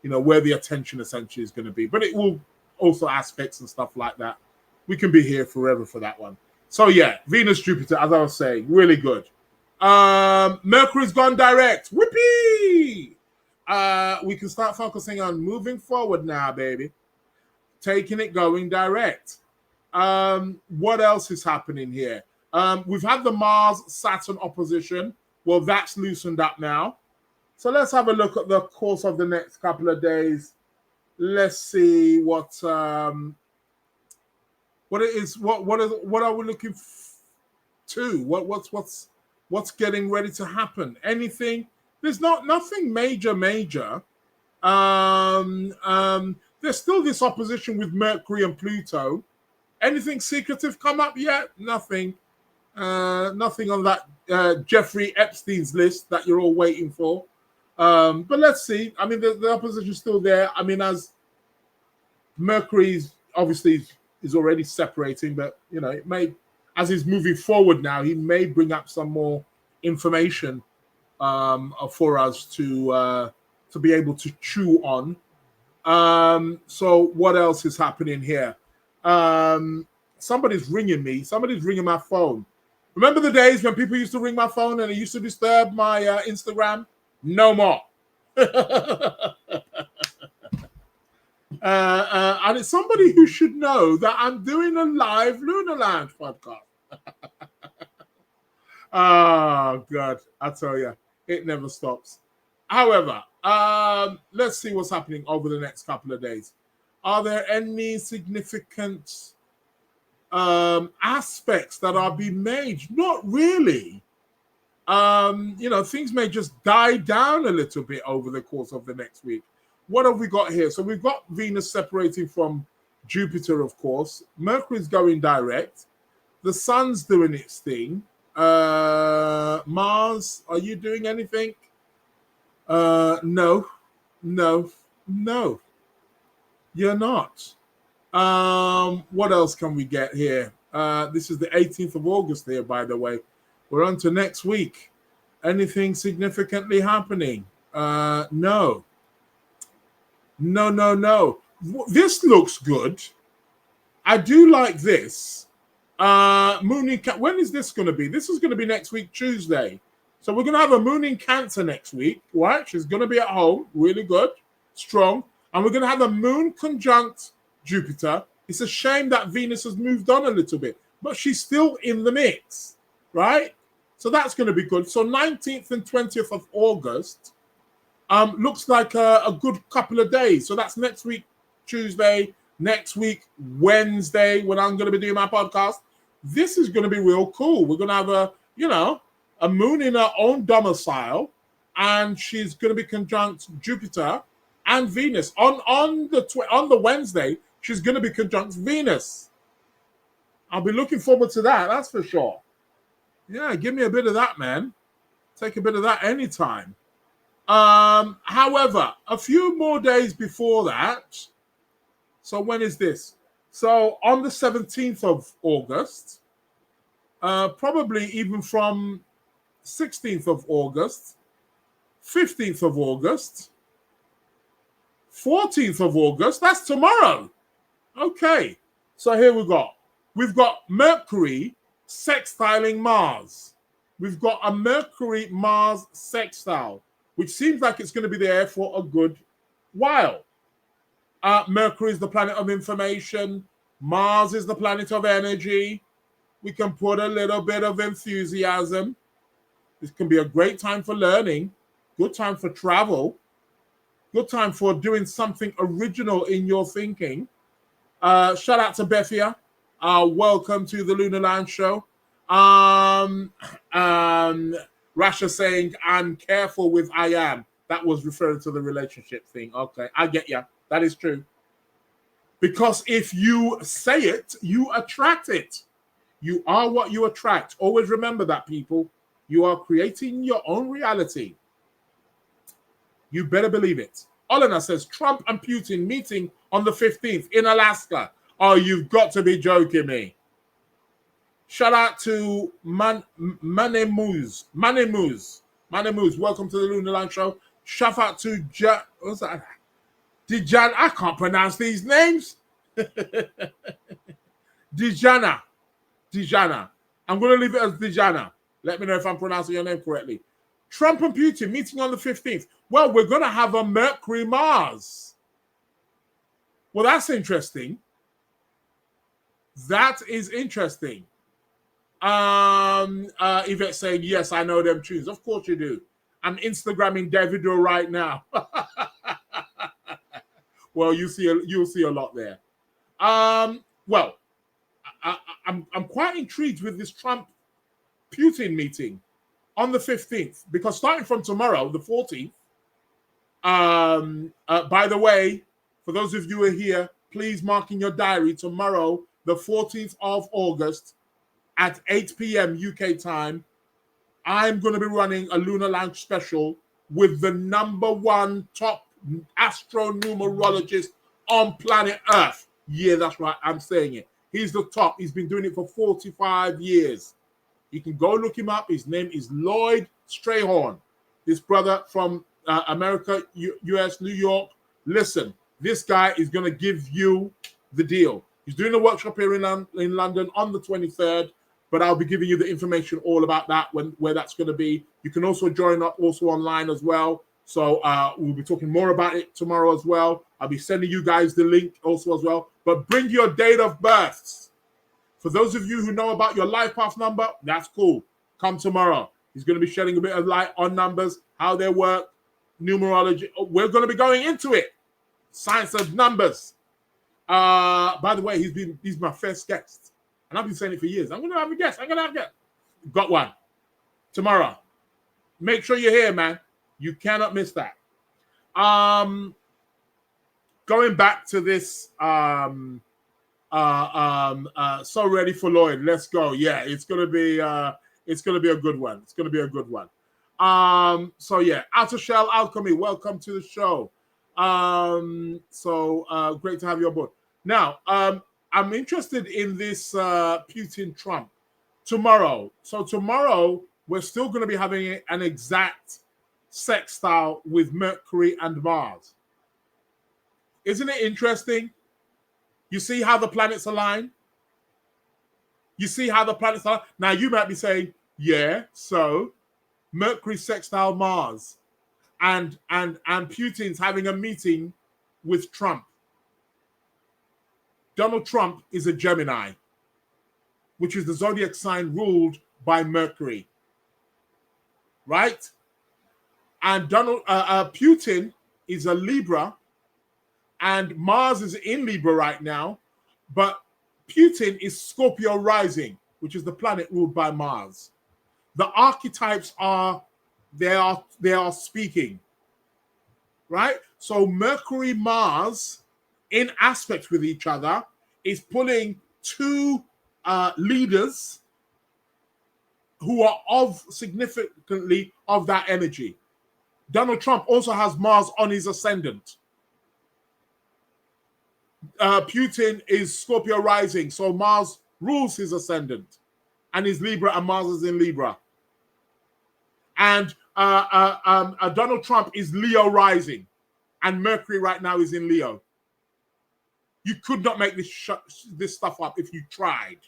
you know where the attention essentially is going to be. But it will also aspects and stuff like that. We can be here forever for that one. So yeah, Venus, Jupiter, as I was saying, really good. Mercury's gone direct. Whoopee! We can start focusing on moving forward now, baby. Taking it, going direct. What else is happening here? We've had the Mars-Saturn opposition. Well, that's loosened up now. So let's have a look at the course of the next couple of days. Let's see what it is. What are we looking to? What's getting ready to happen? Anything? There's nothing major. There's still this opposition with Mercury and Pluto. Anything secretive come up yet? Nothing. Nothing on that Jeffrey Epstein's list that you're all waiting for. But let's see. I mean, the opposition's still there. I mean, as Mercury's obviously is already separating, but you know, it may, as he's moving forward now, he may bring up some more information for us to be able to chew on. So what else is happening here? Somebody's ringing me. Somebody's ringing my phone. Remember the days when people used to ring my phone and it used to disturb my Instagram? No more. And it's somebody who should know that I'm doing a live Lunar Lounge podcast. Oh, God. I tell you, it never stops. However, let's see what's happening over the next couple of days. Are there any significant aspects that are being made? Not really. You know, things may just die down a little bit over the course of the next week. What have we got here? So we've got Venus separating from Jupiter, of course. Mercury's going direct. The sun's doing its thing. Mars, are you doing anything? No. You're not. What else can we get here? This is the 18th of August here, by the way. We're on to next week. Anything significantly happening? No. This looks good. I do like this. Moon in when is this going to be? This is going to be next week, Tuesday. So we're going to have a moon in Cancer next week, right? She's going to be at home, really good, strong. And we're going to have a moon conjunct Jupiter. It's a shame that Venus has moved on a little bit, but she's still in the mix, right? So that's going to be good. So 19th and 20th of August looks like a good couple of days. So that's next week, Tuesday, next week, Wednesday, when I'm going to be doing my podcast. This is going to be real cool. We're going to have a moon in her own domicile, and she's going to be conjunct Jupiter and Venus. On the Wednesday, she's going to be conjunct Venus. I'll be looking forward to that, that's for sure. Yeah, give me a bit of that, man. Take a bit of that anytime. However, a few more days before that, so when is this? So on the 17th of August, probably even from 16th of August, 15th of August, 14th of August, that's tomorrow. Okay, so here we go. We've got Mercury sextiling Mars. We've got a Mercury-Mars sextile, which seems like it's going to be there for a good while. Mercury is the planet of information. Mars is the planet of energy. We can put a little bit of enthusiasm. This can be a great time for learning, good time for travel, good time for doing something original in your thinking. Shout out to Bethia. Welcome to the Lunar Lounge show. Rasha saying, I'm careful with I am. That was referring to the relationship thing. Okay, I get you. That is true. Because if you say it, you attract it. You are what you attract. Always remember that, people. You are creating your own reality. You better believe it. Olena says, Trump and Putin meeting on the 15th in Alaska. Oh, you've got to be joking me. Shout out to Manemuz. Welcome to the Lunar Lounge show. Shout out to what's that? Dijan. I can't pronounce these names. Dijana. I'm going to leave it as Dijana. Let me know if I'm pronouncing your name correctly. Trump and Putin meeting on the 15th. Well, we're going to have a Mercury Mars. Well, that's interesting. That is interesting. Yvette saying, yes, I know them tunes. Of course you do. I'm Instagramming Davido right now. Well, you'll see a lot there. Well, I'm quite intrigued with this Trump-Putin meeting on the 15th, because starting from tomorrow, the 14th, by the way, for those of you who are here, please mark in your diary tomorrow, the 14th of August, at 8 p.m. UK time, I'm going to be running a Lunar Lounge special with the #1 top astronumerologist on planet Earth. Yeah, that's right. I'm saying it. He's the top. He's been doing it for 45 years. You can go look him up. His name is Lloyd Strayhorn. This brother from America, US, New York. Listen, this guy is going to give you the deal. He's doing a workshop here in London on the 23rd. But I'll be giving you the information all about that, where that's going to be. You can also join up also online as well. So we'll be talking more about it tomorrow as well. I'll be sending you guys the link also as well. But bring your date of births. For those of you who know about your life path number, that's cool. Come tomorrow. He's going to be shedding a bit of light on numbers, how they work, numerology. We're going to be going into it. Science of numbers. By the way, he's my first guest. And I've been saying it for years. I'm going to have a guest. Got one. Tomorrow. Make sure you're here, man. You cannot miss that. Going back to this, so ready for Lloyd. Let's go. Yeah, it's gonna be a good one. So yeah, Outer Shell Alchemy, welcome to the show. Great to have you on board. Now, I'm interested in this Putin Trump tomorrow. So tomorrow we're still going to be having an exact sextile with Mercury and Mars. Isn't it interesting? You see how the planets align? Now you might be saying, yeah, so Mercury sextile Mars and Putin's having a meeting with Trump. Donald Trump is a Gemini, which is the zodiac sign ruled by Mercury, right? And Putin is a Libra, and Mars is in Libra right now, but Putin is Scorpio rising, which is the planet ruled by Mars. The archetypes are speaking, right? So Mercury, Mars, in aspect with each other, is pulling two leaders who are significantly of that energy. Donald Trump also has Mars on his ascendant. Putin is Scorpio rising, so Mars rules his ascendant, and he's Libra, and Mars is in Libra. And Donald Trump is Leo rising, and Mercury right now is in Leo. You could not make this stuff up if you tried.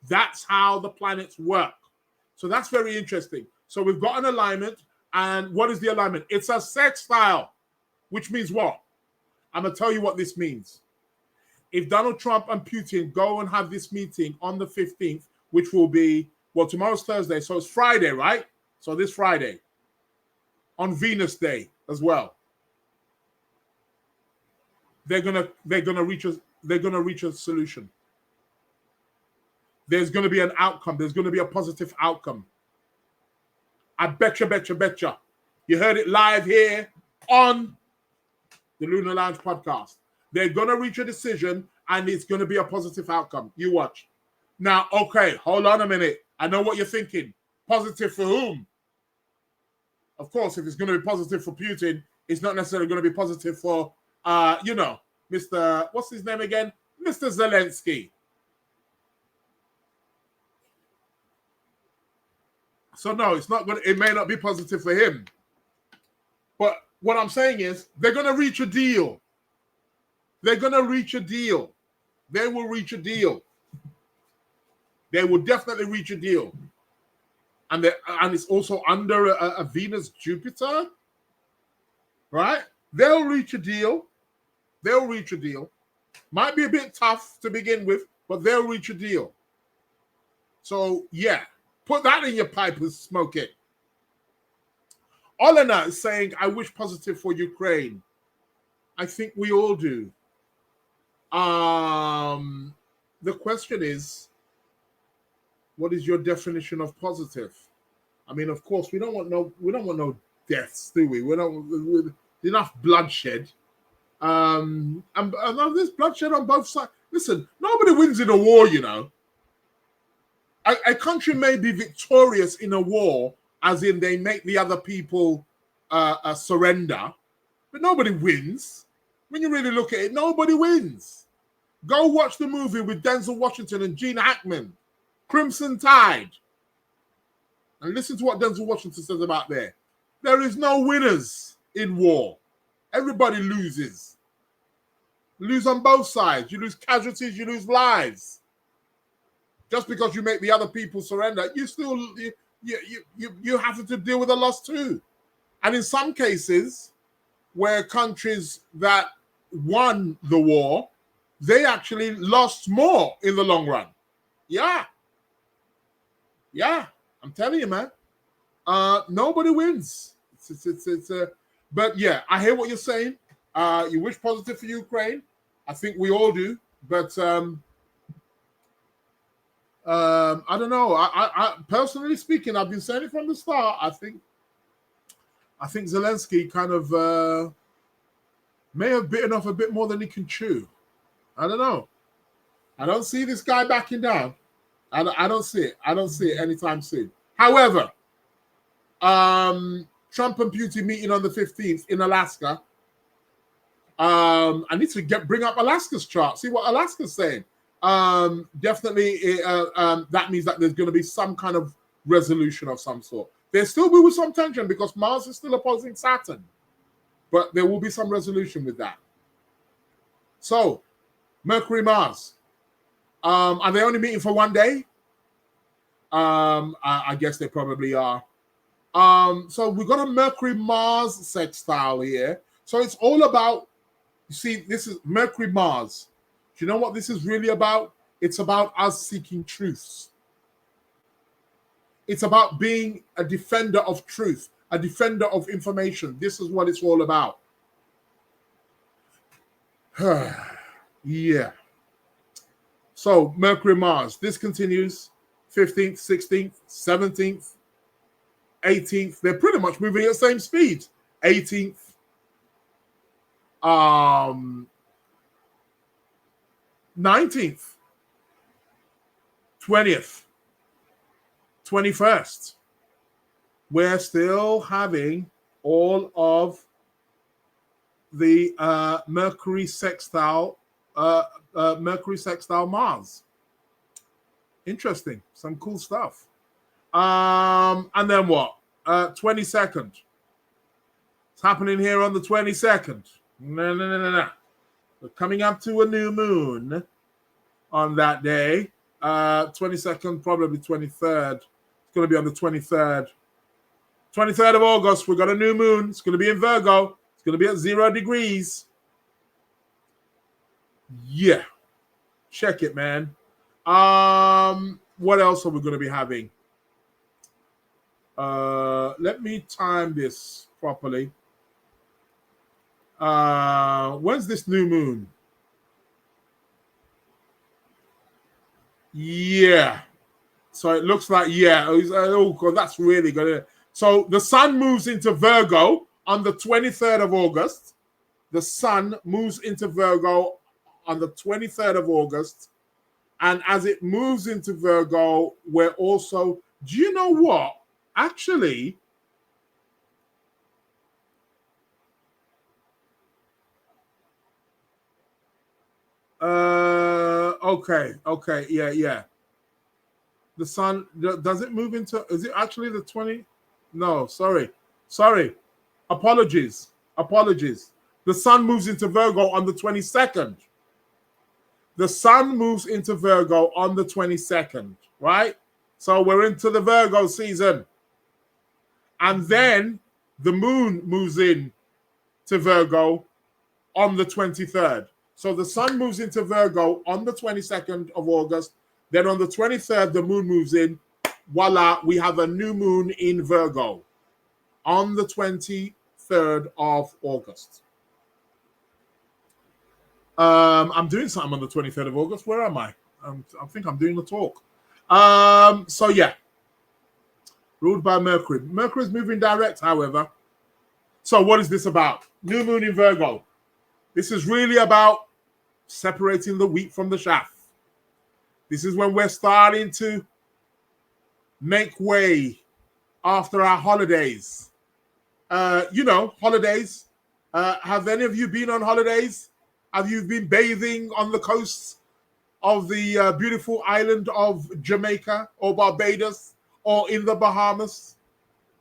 That's how the planets work. So that's very interesting. So we've got an alignment, and what is the alignment? It's a sextile, which means what? I'm going to tell you what this means. If Donald Trump and Putin go and have this meeting on the 15th, which will be, well, tomorrow's Thursday, so it's Friday, right? So this Friday, on Venus Day as well, they're gonna reach a solution. There's gonna be an outcome. There's gonna be a positive outcome. I betcha. You heard it live here on the Lunar Lounge Podcast. They're gonna reach a decision, and it's gonna be a positive outcome. You watch. Now, okay, hold on a minute. I know what you're thinking. Positive for whom? Of course, if it's going to be positive for Putin, it's not necessarily going to be positive for, Mr. What's his name again? Mr. Zelensky. So no, it's not going. It may not be positive for him. But what I'm saying is, they're going to reach a deal. They're going to reach a deal. They will reach a deal. They will definitely reach a deal. And it's also under a Venus Jupiter, right? They'll reach a deal. They'll reach a deal. Might be a bit tough to begin with, but they'll reach a deal. So yeah, put that in your pipe and smoke it. Olena is saying, "I wish positive for Ukraine." I think we all do. The question is, what is your definition of positive? I mean, of course, we don't want no deaths, do we? We don't with enough bloodshed. And there's bloodshed on both sides. Listen, nobody wins in a war, you know. A country may be victorious in a war, as in they make the other people surrender, but nobody wins. When you really look at it, nobody wins. Go watch the movie with Denzel Washington and Gene Hackman, Crimson Tide, and listen to what Denzel Washington says about there. There is no winners in war. Everybody loses. You lose on both sides. You lose casualties, you lose lives. Just because you make the other people surrender, you have to deal with a loss too. And in some cases, where countries that won the war, they actually lost more in the long run. Yeah, I'm telling you, man. Nobody wins. But yeah, I hear what you're saying. You wish positive for Ukraine. I think we all do. But I don't know. I personally speaking, I've been saying it from the start. I think Zelensky kind of may have bitten off a bit more than he can chew. I don't know. I don't see this guy backing down. I don't see it. I don't see it anytime soon. However, Trump and Putin meeting on the 15th in Alaska. I need to bring up Alaska's chart, see what Alaska's saying. Definitely, that means that there's going to be some kind of resolution of some sort. There still will be some tension because Mars is still opposing Saturn, but there will be some resolution with that. So, Mercury, Mars. Are they only meeting for one day? I guess they probably are. So we've got a Mercury-Mars sextile here. So it's all about, you see, this is Mercury-Mars. Do you know what this is really about? It's about us seeking truths. It's about being a defender of truth, a defender of information. This is what it's all about. Yeah. So Mercury-Mars, this continues 15th, 16th, 17th, 18th. They're pretty much moving at the same speed. 18th. 19th. 20th. 21st. We're still having all of the Mercury sextile Mars. Interesting. Some cool stuff. And then what? 22nd. It's happening here on the 22nd. No. We're coming up to a new moon on that day. 22nd, probably 23rd. It's going to be on the 23rd. 23rd of August, we've got a new moon. It's going to be in Virgo. It's going to be at 0 degrees. Yeah. Check it, man. What else are we going to be having? Let me time this properly. When's this new moon? Yeah. So it looks like, oh, God, that's really good. So the sun moves into Virgo on the 23rd of August. The sun moves into Virgo on the 23rd of August. And as it moves into Virgo, we're also, do you know what? Actually, okay, yeah. The sun, does it move into, is it actually the 20? No, sorry. Apologies. The sun moves into Virgo on the 22nd. The sun moves into Virgo on the 22nd, right? So we're into the Virgo season. And then the moon moves in to Virgo on the 23rd. So the sun moves into Virgo on the 22nd of August. Then on the 23rd, the moon moves in. Voila, we have a new moon in Virgo on the 23rd of August. I'm doing something on the 23rd of August. Where am I? I think I'm doing the talk. So yeah, ruled by Mercury. Mercury is moving direct, however. So what is this about? New moon in Virgo. This is really about separating the wheat from the chaff. This is when we're starting to make way after our holidays. Holidays. Have any of you been on holidays? Have you been bathing on the coasts of the beautiful island of Jamaica or Barbados or in the Bahamas?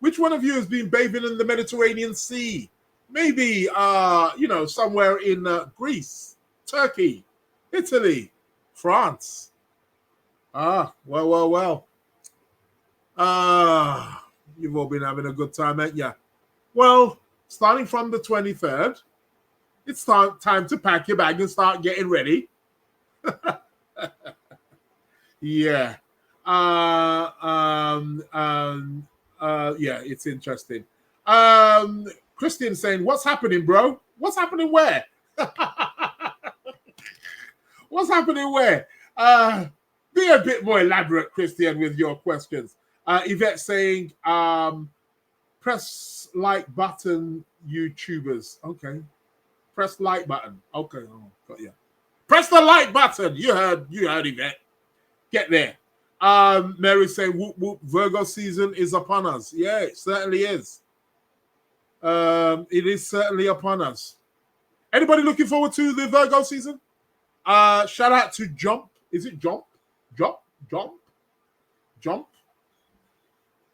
Which one of you has been bathing in the Mediterranean Sea? Maybe, somewhere in Greece, Turkey, Italy, France. Well. You've all been having a good time, ain't ya? Well, starting from the 23rd, it's time to pack your bag and start getting ready. Yeah. It's interesting. Christian saying, what's happening, bro? What's happening where? What's happening where? Be a bit more elaborate, Christian, with your questions. Yvette saying, press like button, YouTubers. Okay. Press like button. Okay. Oh, got you. Press the like button. You heard Yvette. Get there. Mary saying, whoop, whoop, Virgo season is upon us. Yeah, it certainly is. It is certainly upon us. Anybody looking forward to the Virgo season? Shout out to Jump. Is it Jump? Jump.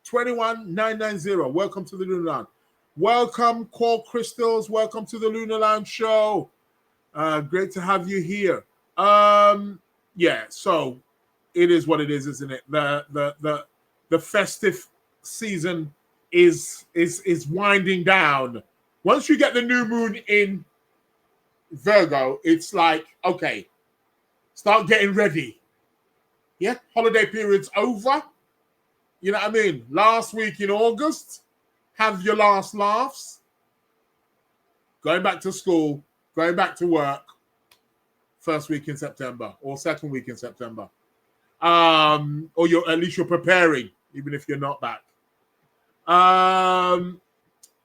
21990. Welcome to the Lunar Lounge. Welcome, Core Crystals. Welcome to the Lunar Lounge show. Great to have you here. So it is what it is, isn't it? The festive season is winding down. Once you get the new moon in Virgo, it's like, okay, start getting ready. Yeah, holiday period's over. You know what I mean? Last week in August, have your last laughs. Going back to school, going back to work, first week in September or second week in September. Or at least you're preparing, even if you're not back.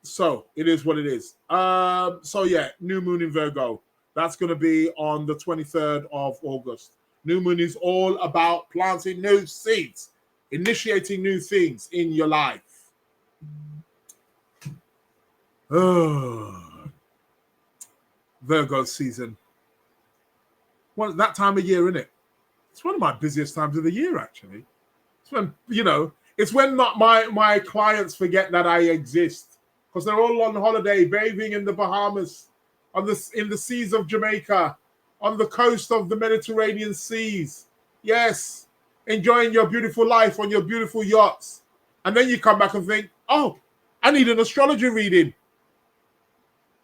So it is what it is. New moon in Virgo. That's going to be on the 23rd of August. New moon is all about planting new seeds, initiating new things in your life. Virgo season. Well, that time of year, isn't it? It's one of my busiest times of the year, actually. It's when, it's when my clients forget that I exist because they're all on holiday, bathing in the Bahamas, in the seas of Jamaica, on the coast of the Mediterranean seas. Yes, enjoying your beautiful life on your beautiful yachts. And then you come back and think, oh, I need an astrology reading.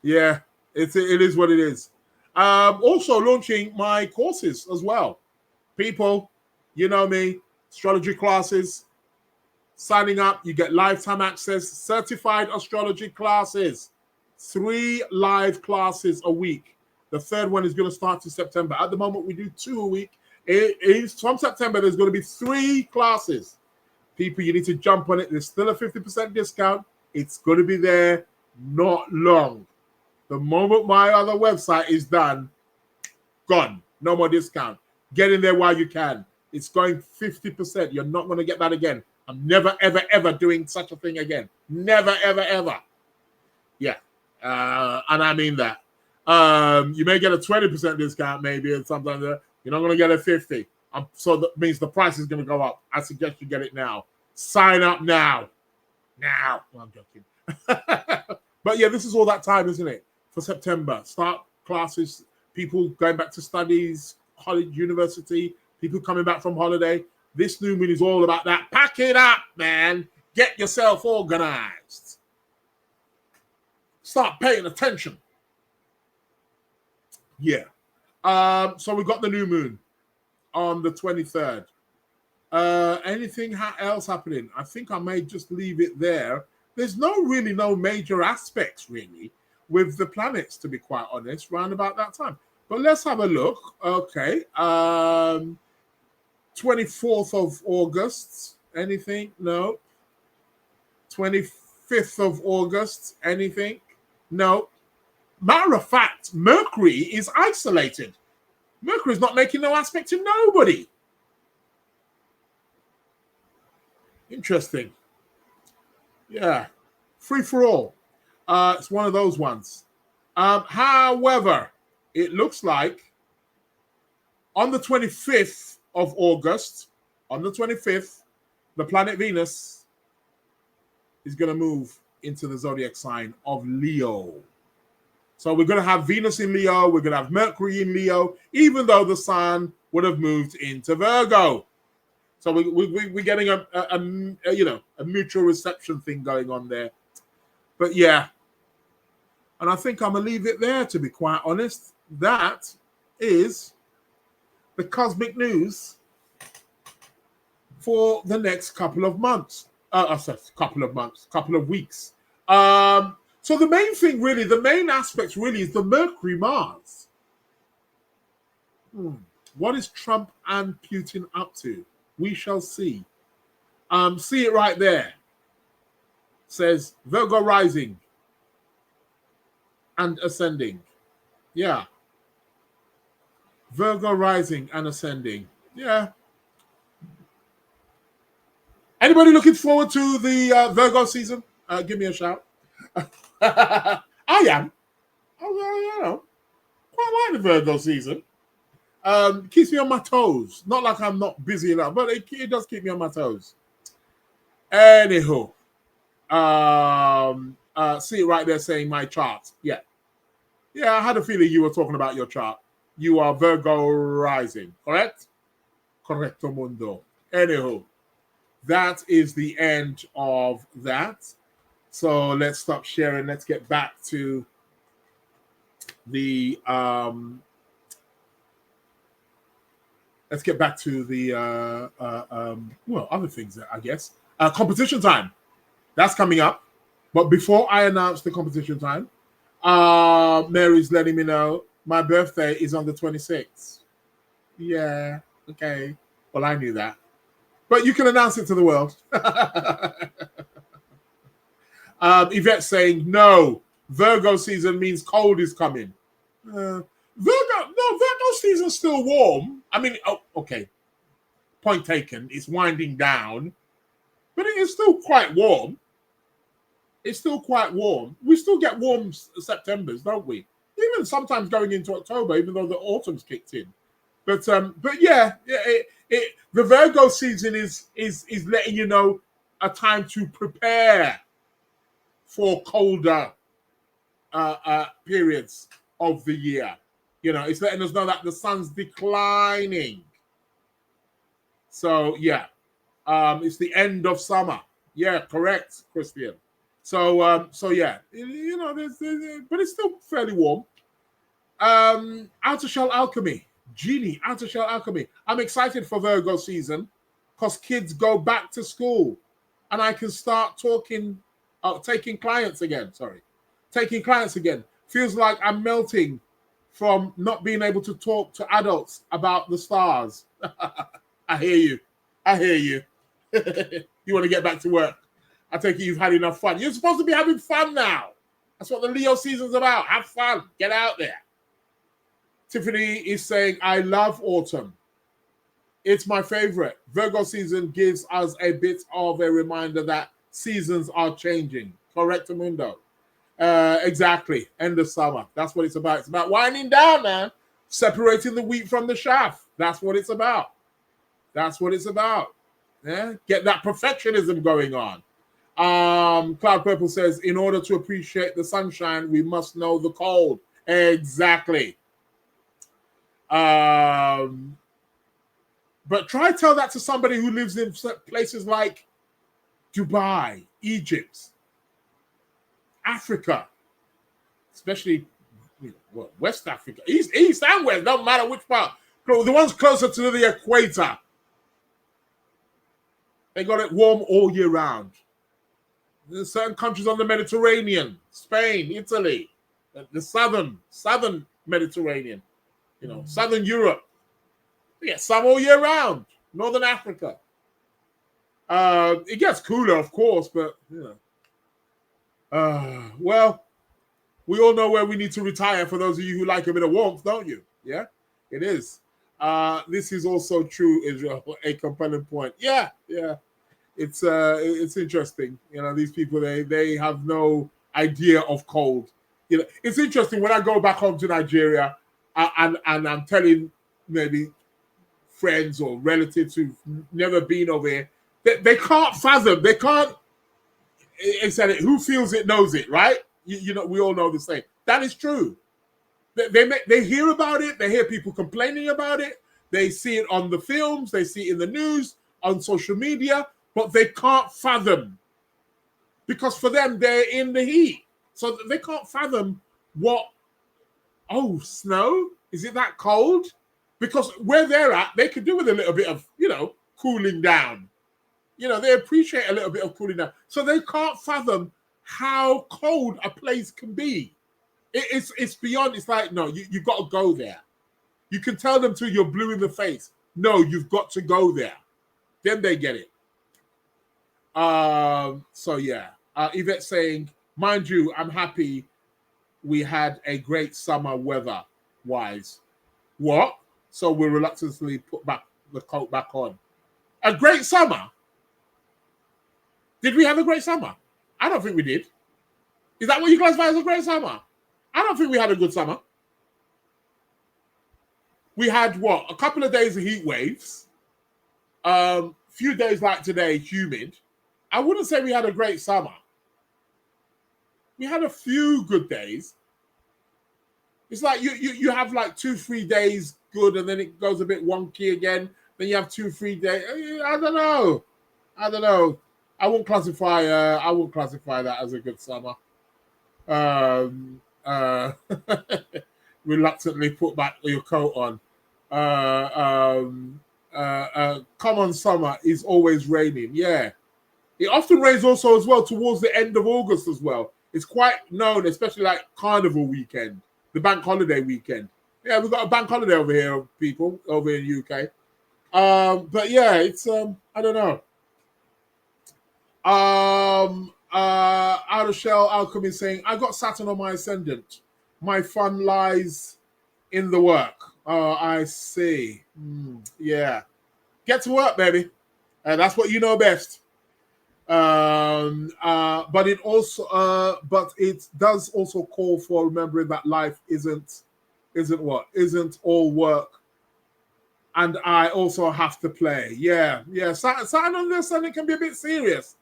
Yeah, it is what it is. Also launching my courses as well. People, you know me, astrology classes. Signing up, you get lifetime access, certified astrology classes, 3 live classes a week. The third one is going to start in September. At the moment, we do 2 a week. From September, there's going to be 3 classes. People, you need to jump on it. There's still a 50% discount. It's going to be there not long. The moment my other website is done, gone. No more discount. Get in there while you can. It's going 50%. You're not going to get that again. I'm never, ever, ever doing such a thing again. Never, ever, ever. Yeah. And I mean that. You may get a 20% discount maybe, and sometimes you're not going to get a 50. So that means the price is going to go up. I suggest you get it now. Sign up now. Now. Well, I'm joking. But yeah, this is all that time, isn't it? For September. Start classes, people going back to studies, college, university, people coming back from holiday. This new moon is all about that. Pack it up, man. Get yourself organized. Start paying attention. Yeah. So we got the new moon on the 23rd. Anything else happening? I think I may just leave it there. There's no major aspects really with the planets, to be quite honest, round about that time. But let's have a look. Okay. 24th of August. Anything? No. 25th of August. Anything? No. Matter of fact, Mercury is isolated. Mercury is not making no aspect to nobody. Interesting. Yeah. Free for all. It's one of those ones. However, it looks like on the 25th of August, the planet Venus is going to move into the zodiac sign of Leo. So we're going to have Venus in Leo. We're going to have Mercury in Leo, even though the sun would have moved into Virgo. So we're getting a mutual reception thing going on there. But yeah, and I think I'm going to leave it there, to be quite honest. That is the cosmic news for the next couple of months. Couple of weeks. So the main thing really, the main aspect really is the Mercury Mars. What is Trump and Putin up to? We shall see. See it right there. Says Virgo rising and ascending. Yeah. Virgo rising and ascending. Yeah. Anybody looking forward to the Virgo season? Give me a shout. I am. Quite like the Virgo season. Keeps me on my toes. Not like I'm not busy enough, but it does keep me on my toes. Anywho, see it right there saying my chart. Yeah, I had a feeling you were talking about your chart. You are Virgo rising, correct? Correcto mundo. Anywho, that is the end of that. So let's stop sharing. Let's get back to the other things, I guess. Competition time. That's coming up. But before I announce the competition time, Mary's letting me know my birthday is on the 26th. Yeah, okay. Well, I knew that. But you can announce it to the world. Yvette saying, no, Virgo season means cold is coming. Virgo season's still warm. I mean, okay. Point taken. It's winding down. But it is still quite warm. It's still quite warm. We still get warm Septembers, don't we? Even sometimes going into October, even though the autumn's kicked in. But yeah, the Virgo season is letting you know a time to prepare for colder periods of the year. You know, it's letting us know that the sun's declining. So yeah, it's the end of summer. Yeah, correct, Christian. So yeah, you know, but it's still fairly warm. Outer Shell Alchemy, Genie, Outer Shell Alchemy. I'm excited for Virgo season because kids go back to school. and I can start taking clients again. Taking clients again. Feels like I'm melting from not being able to talk to adults about the stars. I hear you. You want to get back to work. I take it you've had enough fun. You're supposed to be having fun now. That's what the Leo season's about. Have fun. Get out there. Tiffany is saying, I love autumn. It's my favorite. Virgo season gives us a bit of a reminder that seasons are changing. Correct, Mundo. Exactly. End of summer. That's what it's about. It's about winding down, man. Separating the wheat from the chaff. That's what it's about. Yeah? Get that perfectionism going on. Cloud Purple says, in order to appreciate the sunshine, we must know the cold. Exactly. But try tell that to somebody who lives in places like Dubai, Egypt, Africa, especially West Africa, East and West, don't matter which part. The ones closer to the equator, they got it warm all year round. There's certain countries on the Mediterranean, Spain, Italy, the southern Mediterranean, southern Europe. They get sun all year round. Northern Africa. It gets cooler, of course, but well, we all know where we need to retire. For those of you who like a bit of warmth, don't you? Yeah, it is. This is also true, Israel. A compelling point. Yeah. It's interesting. These people they have no idea of cold. It's interesting when I go back home to Nigeria and I'm telling maybe friends or relatives who've never been over here, they can't fathom. They can't. It's that who feels it knows it, right? We all know the same. That is true. They hear about it. They hear people complaining about it. They see it on the films. They see it in the news, on social media. But they can't fathom, because for them, they're in the heat. So they can't fathom snow? Is it that cold? Because where they're at, they could do with a little bit of, cooling down. They appreciate a little bit of cooling down. So they can't fathom how cold a place can be. It's beyond, it's like, no, you've got to go there. You can tell them till you're blue in the face. No, you've got to go there. Then they get it. So yeah, Yvette saying, mind you, I'm happy we had a great summer weather-wise. What? So we reluctantly put back the coat back on. A great summer? Did we have a great summer? I don't think we did. Is that what you classify as a great summer? I don't think we had a good summer. We had a couple of days of heat waves. Few days like today, humid. I wouldn't say we had a great summer. We had a few good days. It's like you have like 2-3 days good, and then it goes a bit wonky again. Then you have 2-3 days. I don't know. I won't classify that as a good summer. Reluctantly put back your coat on. Common summer is always raining. Yeah. It often rains also as well towards the end of August as well. It's quite known, especially like Carnival weekend, the bank holiday weekend. Yeah, we've got a bank holiday over here, people, over in the UK. But yeah, it's I don't know. Out of Shell Alchemy saying, I got Saturn on my ascendant. My fun lies in the work. I see. Yeah. Get to work, baby. That's what you know best. But it does also call for remembering that life isn't all work, and I also have to play. Yeah. Saturn on this Sunday can be a bit serious.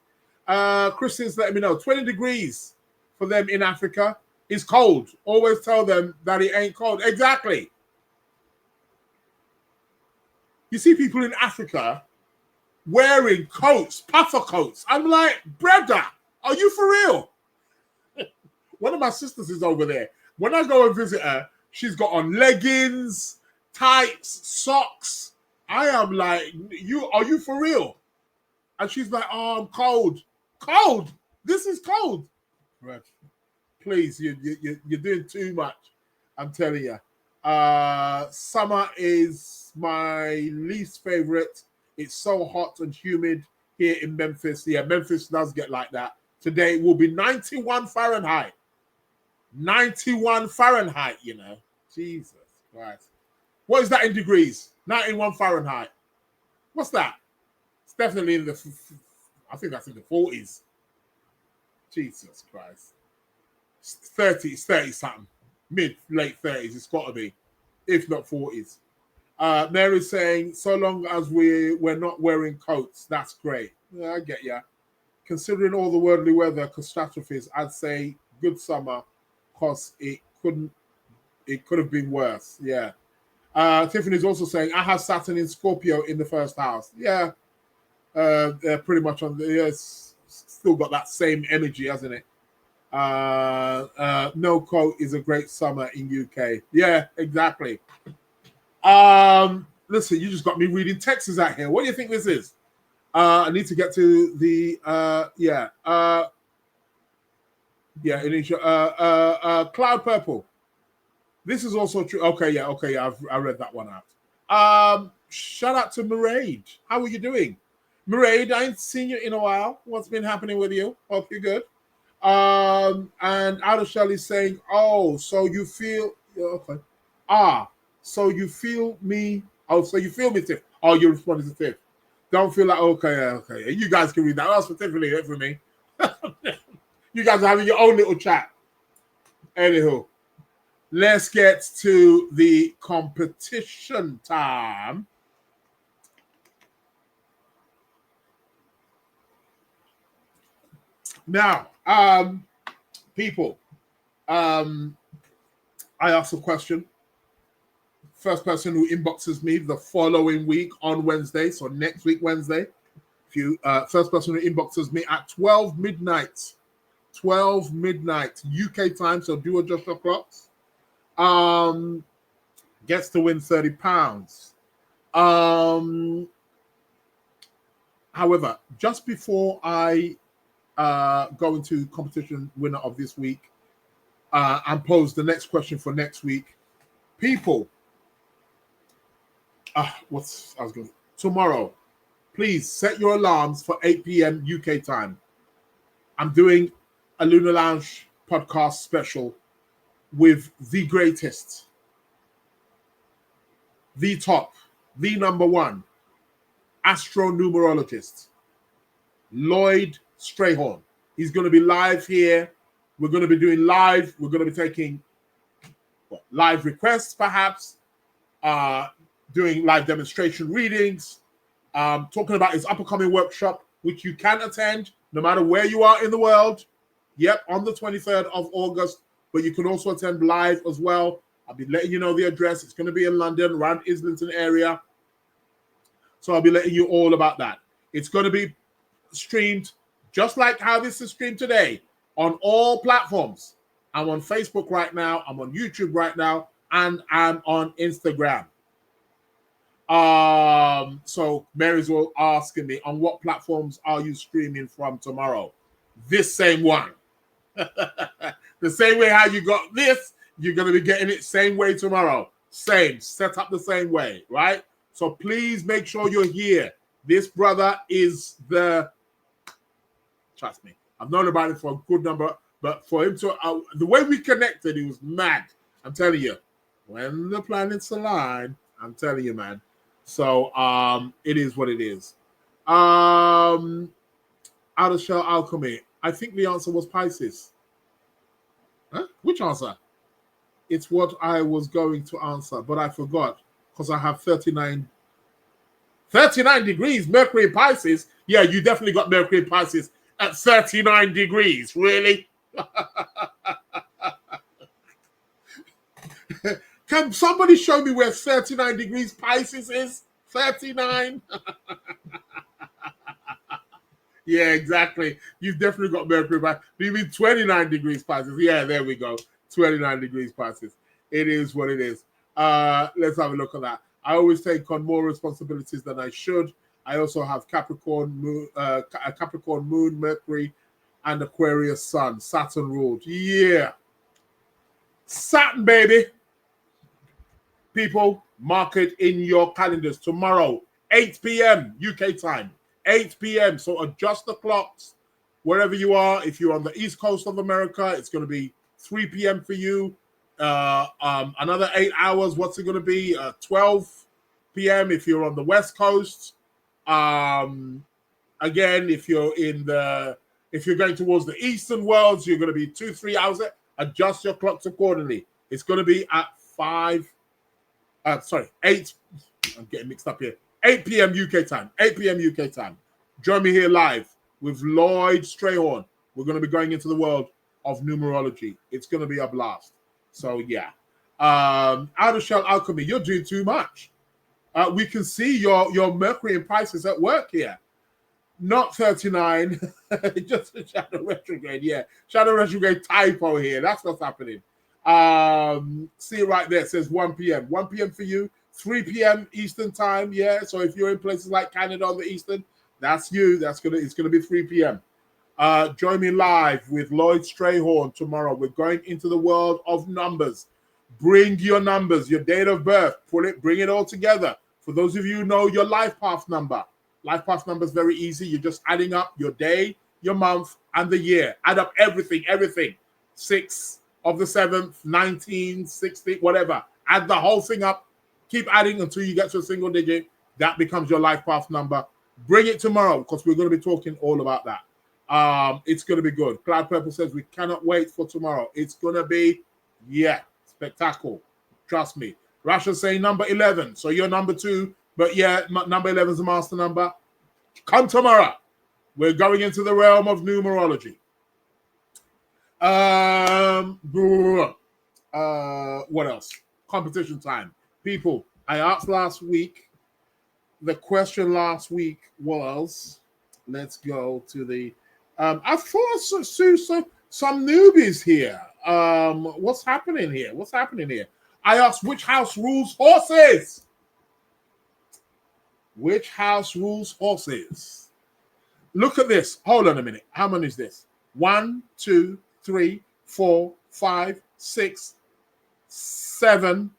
Christians letting me know 20 degrees for them in Africa is cold. Always tell them that it ain't cold. Exactly. You see people in Africa wearing coats, puffer coats. I'm like, brother, are you for real? One of my sisters is over there. When I go and visit her, she's got on leggings, tights, socks. I am like, are you for real? And she's like, oh, I'm cold. Cold? This is cold. Right. Please, you're doing too much. I'm telling you. Summer is my least favorite. It's so hot and humid here in Memphis. Yeah, Memphis does get like that. Today will be 91 Fahrenheit. 91 Fahrenheit, you know. Jesus Christ. What is that in degrees? 91 Fahrenheit. What's that? It's definitely in the, I think that's in the 40s. Jesus Christ. It's 30 something. Late 30s. It's got to be. If not 40s. Mary's saying, so long as we're not wearing coats, that's great. Yeah, I get ya. Considering all the worldly weather catastrophes, I'd say good summer, because it could have been worse. Yeah. Tiffany's also saying, I have Saturn in Scorpio in the first house. Yeah. They're pretty much on the, yes, still got that same energy, hasn't it? No coat is a great summer in UK. Yeah, exactly. Listen, you just got me reading texts out here. What do you think this is? I need to get to the Cloud Purple. This is also true. Okay, I read that one out. Shout out to Mairead. How are you doing? Mairead, I ain't seen you in a while. What's been happening with you? Hope you're good. And Outer Shell is saying, oh, so you feel okay. So you feel me. Oh, so you feel me, Tiff. Oh, you're responding to Tiff. Don't feel like, okay. You guys can read that. That's for Tiffany, not for me. You guys are having your own little chat. Anywho, let's get to the competition time. Now, people, I asked a question. First person who inboxes me the following week on Wednesday, so next week Wednesday, if you first person who inboxes me at 12 midnight UK time, so do adjust your clocks, gets to win £30. However, just before I go into competition winner of this week and pose the next question for next week, people, tomorrow, please set your alarms for 8 p.m. UK time. I'm doing a Lunar Lounge podcast special with the greatest, the top, the number one astronumerologist, Lloyd Strayhorn. He's going to be live here. We're going to be doing live. We're going to be taking live requests, perhaps, doing live demonstration readings, talking about his upcoming workshop, which you can attend no matter where you are in the world. Yep, on the 23rd of August, but you can also attend live as well. I'll be letting you know the address. It's going to be in London, around Islington area. So I'll be letting you all about that. It's going to be streamed just like how this is streamed today on all platforms. I'm on Facebook right now. I'm on YouTube right now. And I'm on Instagram. So Mary's all asking me, on what platforms are you streaming from tomorrow? This same one. The same way how you got this, you're going to be getting it same way tomorrow. Same, set up the same way, right? So please make sure you're here. This brother is trust me, I've known about it for a good number, but for him to, the way we connected, he was mad. I'm telling you, when the planets align, I'm telling you, man. So it is what it is. Outer Shell Alchemy. I think the answer was Pisces. Huh? Which answer? It's what I was going to answer, but I forgot because I have 39 degrees, Mercury in Pisces. Yeah, you definitely got Mercury in Pisces at 39 degrees. Really? Can somebody show me where 39 degrees Pisces is? 39? Yeah, exactly. You've definitely got Mercury. Do you mean 29 degrees Pisces? Yeah, there we go. 29 degrees Pisces. It is what it is. Let's have a look at that. I always take on more responsibilities than I should. I also have Capricorn moon, Mercury, and Aquarius sun. Saturn ruled. Yeah. Saturn, baby. People, mark it in your calendars. Tomorrow, 8 p.m. UK time. 8 p.m. So adjust the clocks wherever you are. If you're on the East Coast of America, it's going to be 3 p.m. for you. Another 8 hours. What's it going to be? 12 p.m. if you're on the West Coast. Again, if you're going towards the Eastern worlds, you're going to be 2-3 hours. Adjust your clocks accordingly. It's going to be at 8. I'm getting mixed up here. 8 p.m. UK time. 8 p.m. UK time. Join me here live with Lloyd Strayhorn. We're going to be going into the world of numerology. It's going to be a blast. So yeah. Out of Shell Alchemy, you're doing too much. We can see your Mercury in Pisces at work here. Not 39, just a shadow retrograde. Yeah, shadow retrograde typo here. That's what's happening. See it right there. It says 1 p.m. 1 p.m. for you, 3 p.m. Eastern time. Yeah, so if you're in places like Canada on the Eastern, that's you. It's gonna be 3 p.m. Join me live with Lloyd Strayhorn tomorrow. We're going into the world of numbers. Bring your numbers, your date of birth, bring it all together. For those of you who know your life path number. Life path number is very easy. You're just adding up your day, your month, and the year. Add up everything. 6 of the 7th, 19, 60, whatever. Add the whole thing up. Keep adding until you get to a single digit. That becomes your life path number. Bring it tomorrow because we're going to be talking all about that. It's going to be good. Cloud Purple says we cannot wait for tomorrow. It's going to be, spectacle. Trust me. Rasha's saying number 11. So you're number 2. But yeah, number 11 is the master number. Come tomorrow. We're going into the realm of numerology. What else? Competition time. People, I asked last week. The question last week was, let's go to the, I thought I saw some newbies here. What's happening here? I asked which house rules horses? Which house rules horses? Look at this. Hold on a minute. How many is this? 1, 2, 3, 4, 5, 6, 7.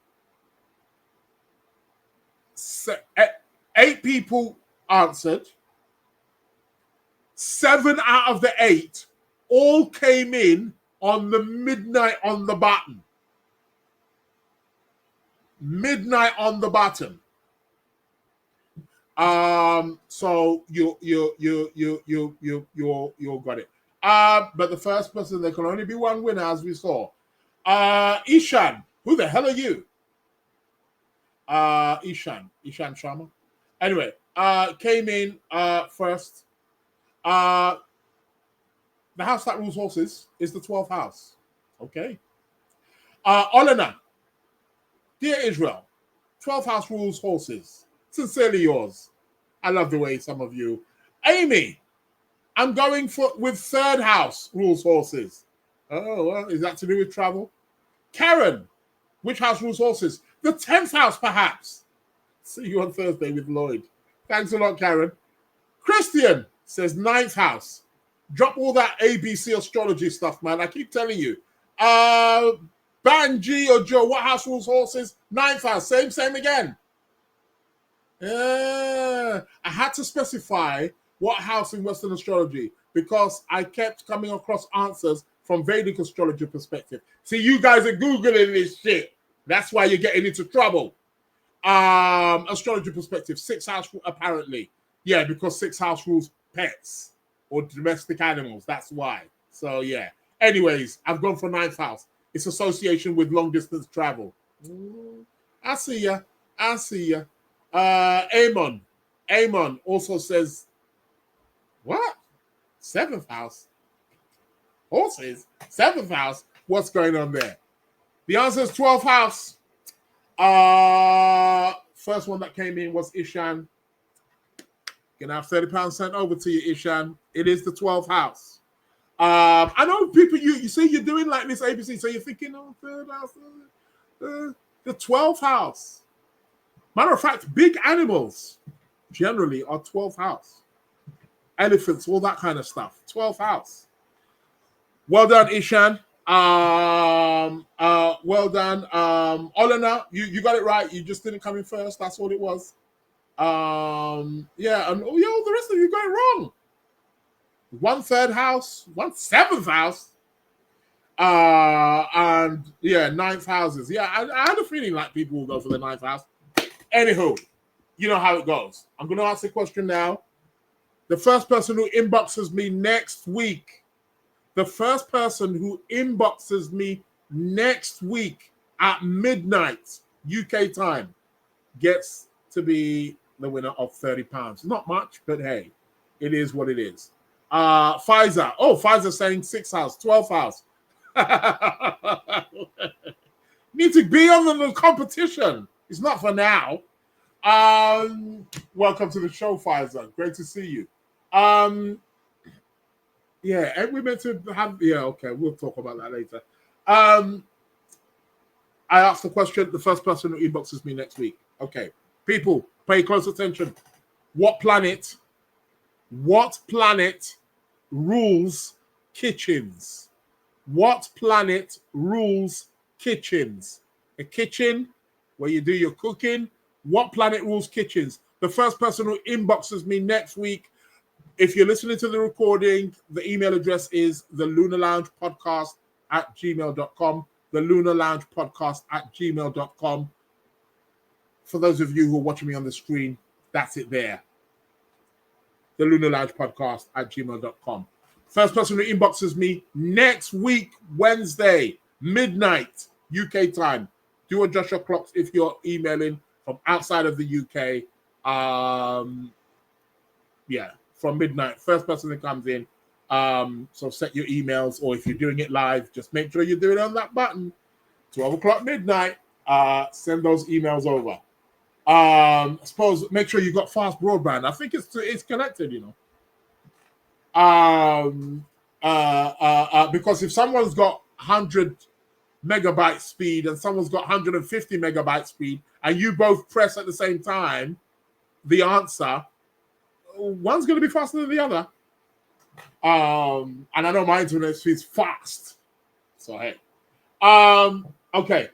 8 people answered. 7 out of the 8 all came in on the midnight on the button. Midnight on the button. So you got it. But the first person, there can only be one winner, as we saw. Ishan, who the hell are you? Ishan Sharma. Anyway, came in first. The house that rules horses is the 12th house. Okay. Olena, dear Israel, 12th house rules horses. Sincerely yours. I love the way some of you. Amy, I'm going with 3rd house rules horses. Oh, well, is that to do with travel? Karen, which house rules horses? The 10th house, perhaps. See you on Thursday with Lloyd. Thanks a lot, Karen. Christian says 9th house. Drop all that ABC astrology stuff, man. I keep telling you. Banji or Joe, what house rules horses? 9th house. Same again. I had to specify what house in Western astrology because I kept coming across answers from Vedic astrology perspective. See, you guys are Googling this shit. That's why you're getting into trouble. Astrology perspective, 6th house apparently. Yeah, because 6th house rules pets or domestic animals. That's why. So yeah. Anyways, I've gone for 9th house. It's association with long distance travel. I see ya. Amon also says, what? 7th house? Horses? 7th house? What's going on there? The answer is 12th house. First one that came in was Ishan. Gonna have £30 sent over to you, Ishan. It is the 12th house. I know people, you see you're doing like this ABC, so you're thinking, 3rd house. The 12th house. Matter of fact, big animals. generally are 12th house. Elephants, all that kind of stuff. 12th house. Well done, Ishan. Well done. Olena, you got it right. You just didn't come in first. That's all it was. Yeah, and the rest of you got it wrong. 1/3 house, 1/7 house. And yeah, 9th houses. Yeah, I had a feeling like people will go for the 9th house. Anywho, you know how it goes. I'm going to ask the question now. The first person who inboxes me next week, at midnight UK time gets to be the winner of £30. Not much, but hey, it is what it is. Pfizer. Oh, Pfizer saying 6th house, 12th house. Need to be on the competition. It's not for now. Welcome to the show, Pfizer. Great to see you. Yeah, and we meant to have. Yeah, okay, we'll talk about that later. I asked the question. The first person who inboxes me next week. Okay, people, pay close attention. What planet rules kitchens? What planet rules kitchens? A kitchen where you do your cooking. What planet rules kitchens? The first person who inboxes me next week, if you're listening to the recording, the email address is the Lunar Lounge Podcast at gmail.com. The Lunar Lounge Podcast at gmail.com. For those of you who are watching me on the screen, that's it there. The Lunar Lounge Podcast at gmail.com. First person who inboxes me next week, Wednesday, midnight, UK time. Do adjust your clocks if you're emailing from outside of the UK. Yeah, from midnight. First person that comes in. So set your emails, or if you're doing it live, just make sure you do it on that button. 12 o'clock midnight. Send those emails over. I suppose make sure you got fast broadband. I think it's connected, you know. Because if someone's got 100 megabyte speed and someone's got 150 megabyte speed, and you both press at the same time, the answer, one's going to be faster than the other. And I know my internet speed's fast. So, hey. Okay.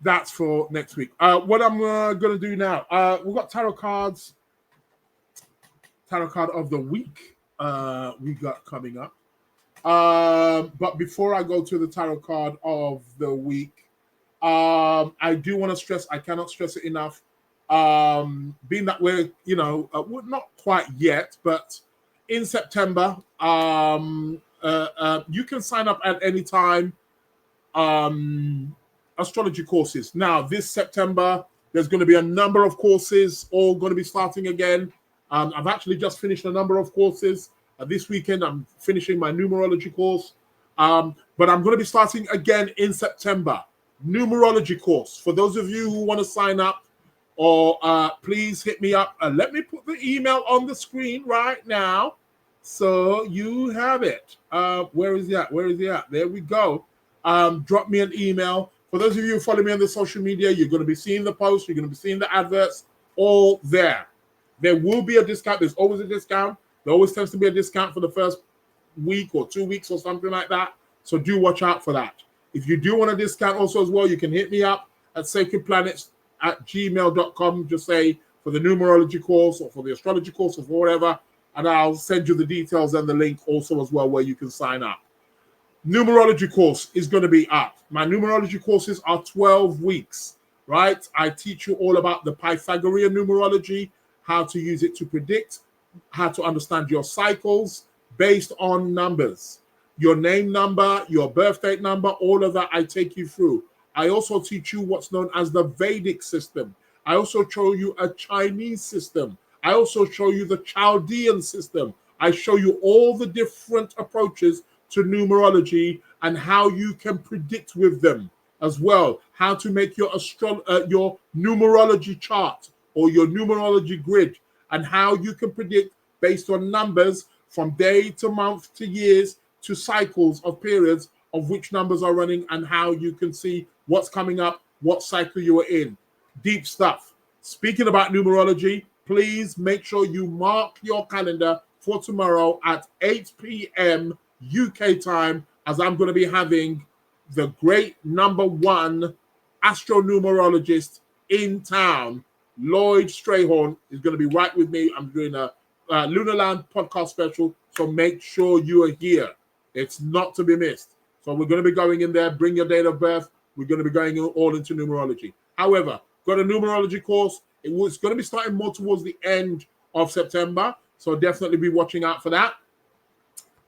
That's for next week. What I'm going to do now, we've got tarot cards. Tarot card of the week we got coming up. But before I go to the tarot card of the week, I do want to stress, I cannot stress it enough, being that we're, we're not quite yet, but in September, you can sign up at any time, astrology courses. Now, this September, there's going to be a number of courses, all going to be starting again. I've actually just finished a number of courses. This weekend, I'm finishing my numerology course. But I'm going to be starting again in September. Numerology course. For those of you who want to sign up, or please hit me up. Let me put the email on the screen right now, so you have it. Where is he at? Where is he at? There we go. Drop me an email. For those of you who follow me on the social media, you're going to be seeing the posts. You're going to be seeing the adverts all there. There will be a discount. There's always a discount. There always tends to be a discount for the first week or 2 weeks or something like that. So do watch out for that. If you do want a discount also as well, you can hit me up at sacredplanets@gmail.com. Just say for the numerology course or for the astrology course or for whatever, and I'll send you the details and the link also as well where you can sign up. Numerology course is going to be up. My numerology courses are 12 weeks, right? I teach you all about the Pythagorean numerology, how to use it to predict, how to understand your cycles based on numbers. Your name number, your birth date number, all of that I take you through. I also teach you what's known as the Vedic system. I also show you a Chinese system. I also show you the Chaldean system. I show you all the different approaches to numerology and how you can predict with them as well. How to make your numerology chart or your numerology grid, and how you can predict based on numbers from day to month to years to cycles of periods of which numbers are running, and how you can see what's coming up, what cycle you are in. Deep stuff. Speaking about numerology, please make sure you mark your calendar for tomorrow at 8 p.m. UK time, as I'm going to be having the great #1 astronumerologist in town, Lloyd Strayhorn, is going to be right with me. I'm doing a Lunar Lounge podcast special, so make sure you are here. It's not to be missed. So we're going to be going in there, bring your date of birth. We're going to be going all into numerology. However, got a numerology course. It's going to be starting more towards the end of September, so definitely be watching out for that.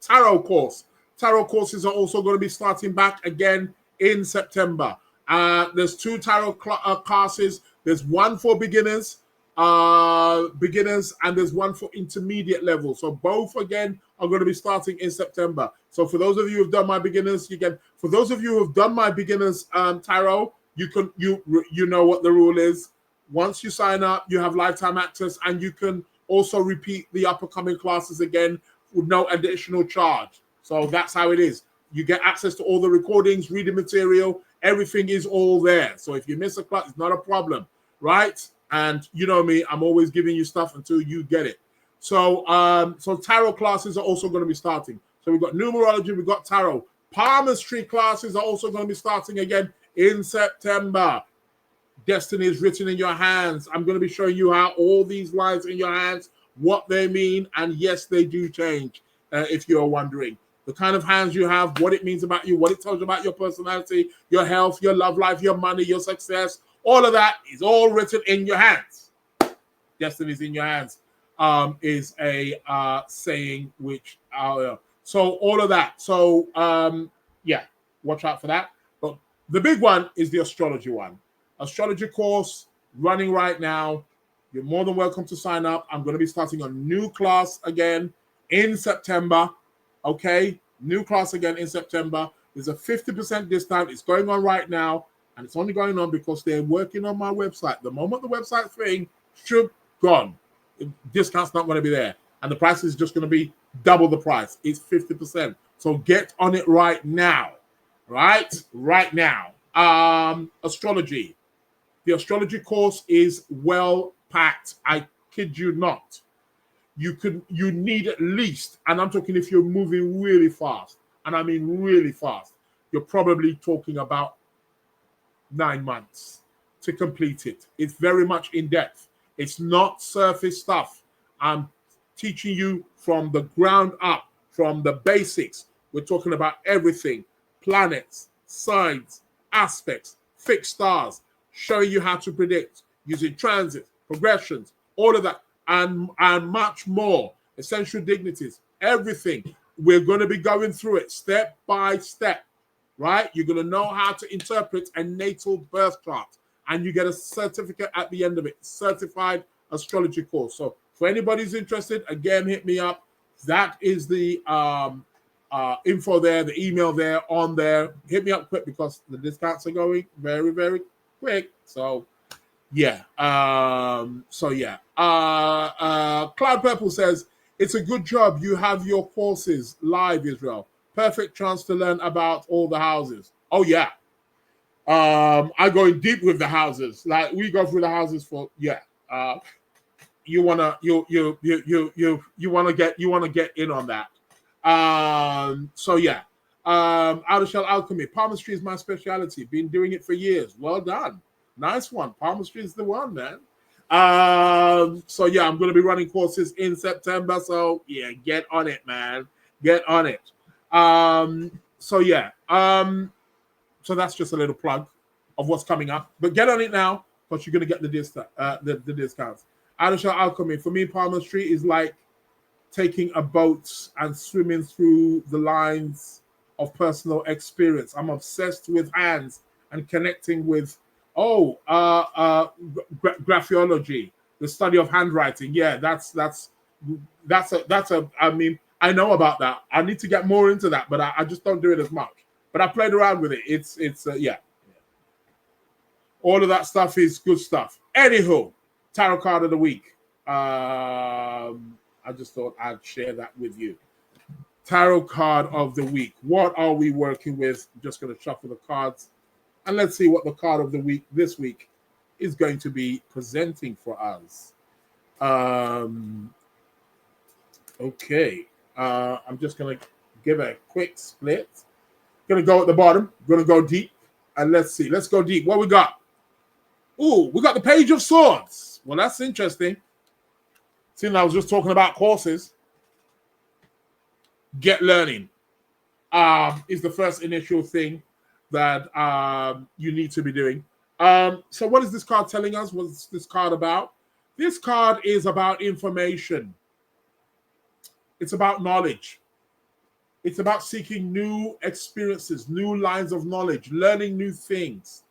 Tarot course. Tarot courses are also going to be starting back again in September. There's 2 tarot classes. There's one for beginners, and there's one for intermediate level. So both again are going to be starting in September. So for those of you who've done my beginners, for those of you who've done my beginners tarot, you know what the rule is. Once you sign up, you have lifetime access, and you can also repeat the upcoming classes again with no additional charge. So that's how it is. You get access to all the recordings, reading material, everything is all there. So if you miss a class, it's not a problem, right? And you know me, I'm always giving you stuff until you get it. So tarot classes are also going to be starting. So we've got numerology, we've got tarot. Palmistry classes are also going to be starting again in September. Destiny is written in your hands. I'm going to be showing you how all these lines in your hands, what they mean, and yes, they do change, if you're wondering. The kind of hands you have, what it means about you, what it tells you about your personality, your health, your love life, your money, your success, all of that is all written in your hands. Destiny is in your hands is a saying which, so all of that. So, yeah, watch out for that. But the big one is the astrology one. Astrology course running right now. You're more than welcome to sign up. I'm going to be starting a new class again in September. Okay, new class again in September. There's a 50% discount. It's going on right now, and it's only going on because they're working on my website. The moment the website thing should gone, discount's not going to be there, and the price is just going to be double the price. It's 50%. So get on it right now. Right now. Astrology. The astrology course is well packed. I kid you not. You need at least, and I'm talking if you're moving really fast, and I mean really fast, you're probably talking about 9 months to complete it. It's very much in depth. It's not surface stuff. I'm teaching you from the ground up, from the basics. We're talking about everything: planets, signs, aspects, fixed stars, showing you how to predict using transits, progressions, all of that, and much more. Essential dignities, everything. We're going to be going through it step by step, right? You're going to know how to interpret a natal birth chart, and you get a certificate at the end of it, certified astrology course. So for anybody who's interested, again, hit me up. That is the info there, the email there, on there. Hit me up quick because the discounts are going very, very quick. So yeah. Cloud Purple says, it's a good job you have your courses live, Israel. Perfect chance to learn about all the houses. Oh yeah. I go in deep with the houses. Like we go through the houses for you wanna get in on that. Outer Shell Alchemy. Palmistry is my specialty. Been doing it for years. Well done. Nice one. Palmistry is the one, man. I'm going to be running courses in September. So yeah, get on it, man. Get on it. So that's just a little plug of what's coming up. But get on it now, because you're going to get the discounts. Outer Shell Alchemy. For me, palmistry is like taking a boat and swimming through the lines of personal experience. I'm obsessed with hands and connecting with graphiology, the study of handwriting. Yeah, that's I mean, I know about that. I need to get more into that, but I just don't do it as much. But I played around with it. It's all of that stuff is good stuff. Anywho, tarot card of the week. I just thought I'd share that with you. Tarot card of the week. What are we working with? I'm just going to shuffle the cards, and let's see what the card of the week this week is going to be presenting for us. Okay. I'm just going to give a quick split. Going to go at the bottom. Going to go deep. And let's see. Let's go deep. What we got? Ooh, we got the Page of Swords. Well, that's interesting. Seeing I was just talking about courses. Get learning is the first initial thing that you need to be doing. So what is this card telling us? What's this card about? This card is about information. It's about knowledge. It's about seeking new experiences, new lines of knowledge, learning new things.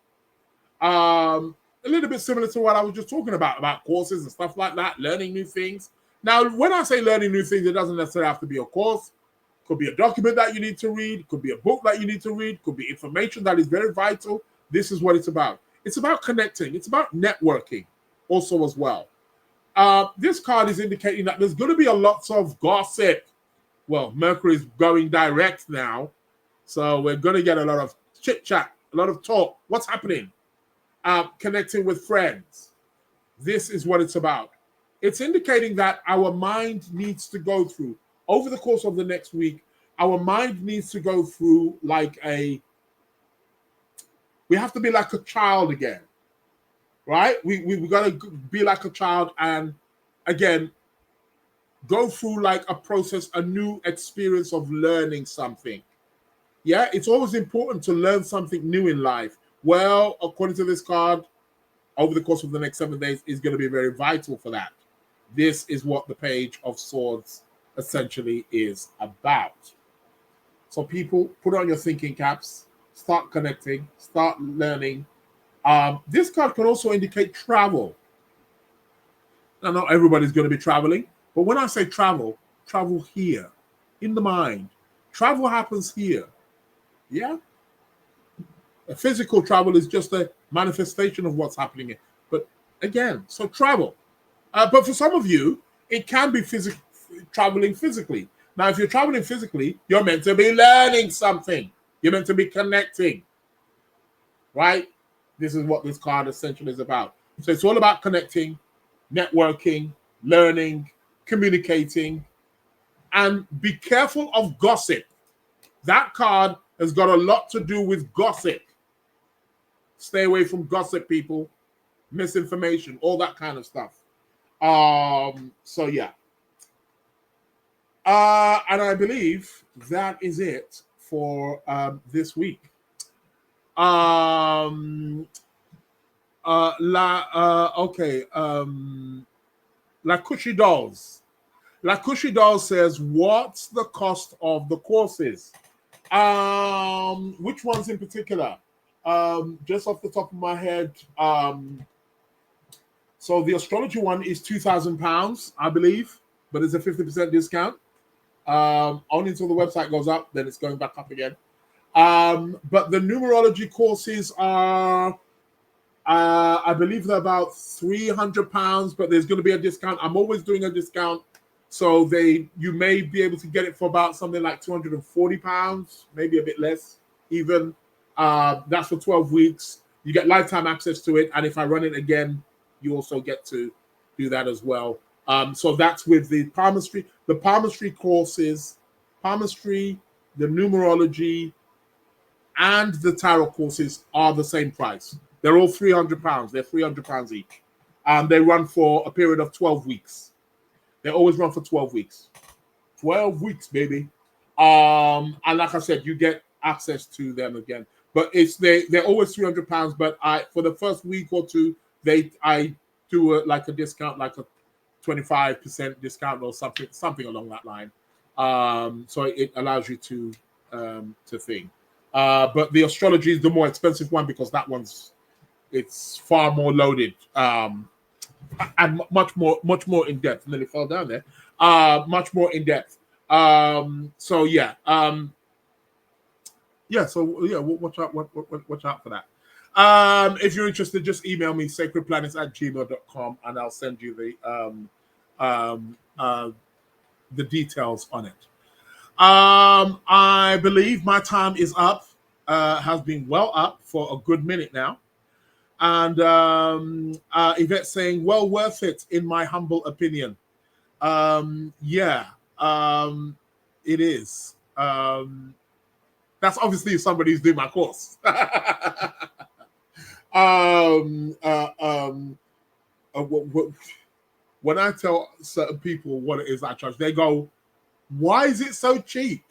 A little bit similar to what I was just talking about courses and stuff like that, learning new things. Now, when I say learning new things, it doesn't necessarily have to be a course. Could be a document that you need to read. Could be a book that you need to read. Could be information that is very vital. This is what it's about. It's about connecting. It's about networking also as well. This card is indicating that there's going to be a lot of gossip. Well, Mercury is going direct now. So we're going to get a lot of chit-chat, a lot of talk. What's happening? Connecting with friends. This is what it's about. It's indicating that our mind needs to go through, over the course of the next week, our mind needs to go through we have to be like a child again, right? We got to be like a child and, again, go through like a process, a new experience of learning something. Yeah, it's always important to learn something new in life. Well, according to this card, over the course of the next 7 days is going to be very vital for that. This is what the Page of Swords essentially is about. So people, put on your thinking caps, start connecting, start learning. This card can also indicate travel. Now, not everybody's going to be traveling, but when I say travel, travel here, in the mind. Travel happens here. Yeah? A physical travel is just a manifestation of what's happening here. But again, so travel. But for some of you, it can be traveling physically. Now, if you're traveling physically, you're meant to be learning something. You're meant to be connecting. Right? This is what this card essentially is about. So it's all about connecting, networking, learning, communicating, and be careful of gossip. That card has got a lot to do with gossip. Stay away from gossip, people. Misinformation, all that kind of stuff. So yeah. And I believe that is it for this week. Okay. La Cushy Dolls. La Cushy Dolls says, what's the cost of the courses? Which ones in particular? Just off the top of my head, so the astrology one is £2,000, I believe, but it's a 50% discount. Only until the website goes up, then it's going back up again. But the numerology courses are, I believe they're about £300, but there's going to be a discount. I'm always doing a discount. So you may be able to get it for about something like £240, maybe a bit less even. That's for 12 weeks. You get lifetime access to it. And if I run it again, you also get to do that as well. So that's with the palmistry. The palmistry courses, palmistry, the numerology, and the tarot courses are the same price. They're all £300. They're £300 each. They run for a period of 12 weeks. They always run for 12 weeks. 12 weeks, baby. And like I said, you get access to them again. But they're always £300. But for the first week or two, I do a discount, like a 25% discount or something along that line. So it allows you to think. But the astrology is the more expensive one because that it's far more loaded. And much more in depth. And then it fell down there. Much more in depth. So yeah. So yeah, watch out for that. If you're interested, just email me sacredplanets@gmail.com and I'll send you the details on it. I believe my time is up. Has been well up for a good minute now. And Yvette saying, well worth it, in my humble opinion. It is. That's obviously somebody who's doing my course. When I tell certain people what it is I charge, they go, why is it so cheap?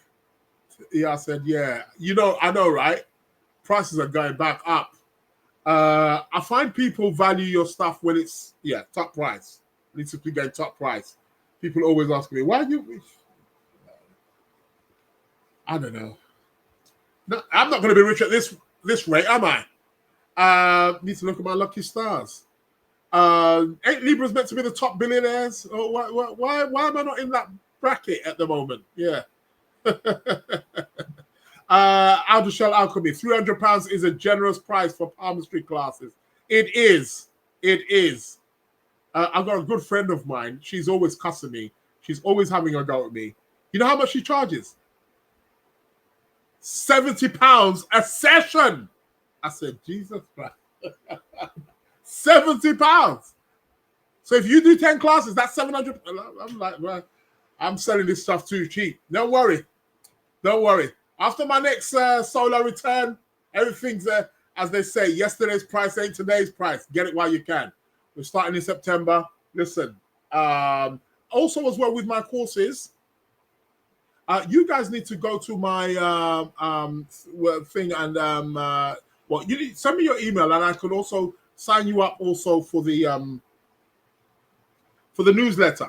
Yeah, I said, yeah, I know, right? Prices are going back up. I find people value your stuff when it's, top price. Needs to be getting top price. People always ask me, why do you... I don't know. No, I'm not going to be rich at this rate, am I? Need to look at my lucky stars. Ain't Libras meant to be the top billionaires? Oh, why am I not in that bracket at the moment? Yeah. Shell Alchemy, £300 is a generous price for palmistry classes. It is. I've got a good friend of mine. She's always cussing me. She's always having a go at me. You know how much she charges? £70 a session. I said, Jesus Christ. £70. So if you do 10 classes, that's 700. I'm like, well, I'm selling this stuff too cheap. Don't worry. After my next solar return, everything's as they say, yesterday's price ain't today's price. Get it while you can. We're starting in September. Listen, also as well with my courses, you guys need to go to my thing and you need, send me your email and I could also sign you up also for the newsletter.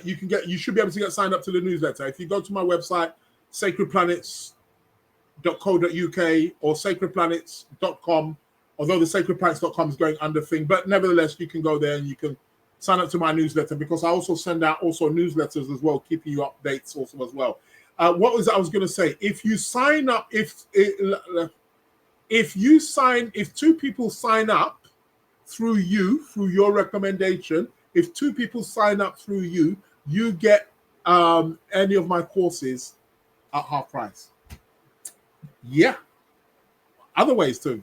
You should be able to get signed up to the newsletter. If you go to my website, sacredplanets.co.uk or sacredplanets.com, although the sacredplanets.com is going under thing, but nevertheless, you can go there and you can sign up to my newsletter because I also send out also newsletters as well, keeping you updates also as well. What was I was going to say? If you sign up, if two people sign up through your recommendation, if two people sign up through you get any of my courses at half price. Yeah. Other ways to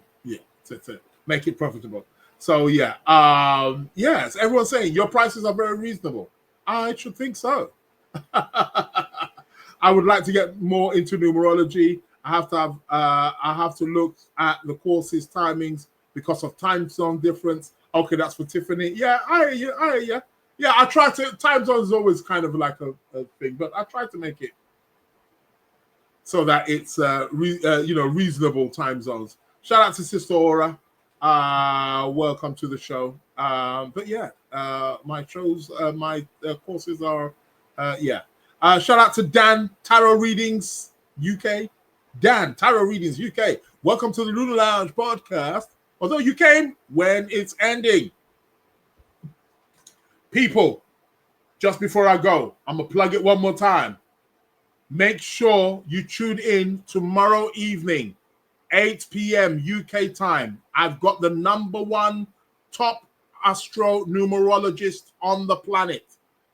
make it profitable. So yes, everyone's saying your prices are very reasonable. I should think so. I would like to get more into numerology. I have to look at the courses timings because of time zone difference. Okay, that's for Tiffany. Yeah, I try to. Time zone is always kind of like a thing, but I try to make it so that it's reasonable time zones. Shout out to Sister Aura. Welcome to the show. My shows, my courses are shout out to Dan, Tarot Readings UK. Dan, Tarot Readings UK. Welcome to the Lunar Lounge Podcast. Although you came when it's ending. People, just before I go, I'm going to plug it one more time. Make sure you tune in tomorrow evening, 8 p.m. UK time. I've got the #1 top astro numerologist on the planet,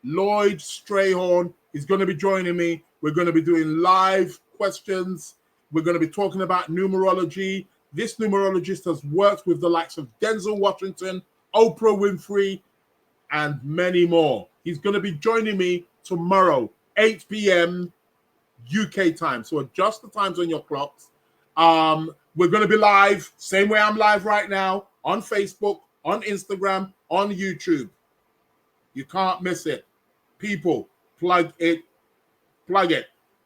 Lloyd Strayhorn, is going to be joining me. We're going to be doing live questions. We're going to be talking about numerology. This numerologist has worked with the likes of Denzel Washington, Oprah Winfrey, and many more. He's going to be joining me tomorrow, 8 p.m. UK time. So adjust the times on your clocks. We're going to be live, same way I'm live right now, on Facebook, on Instagram, on YouTube. You can't miss it. People, plug it.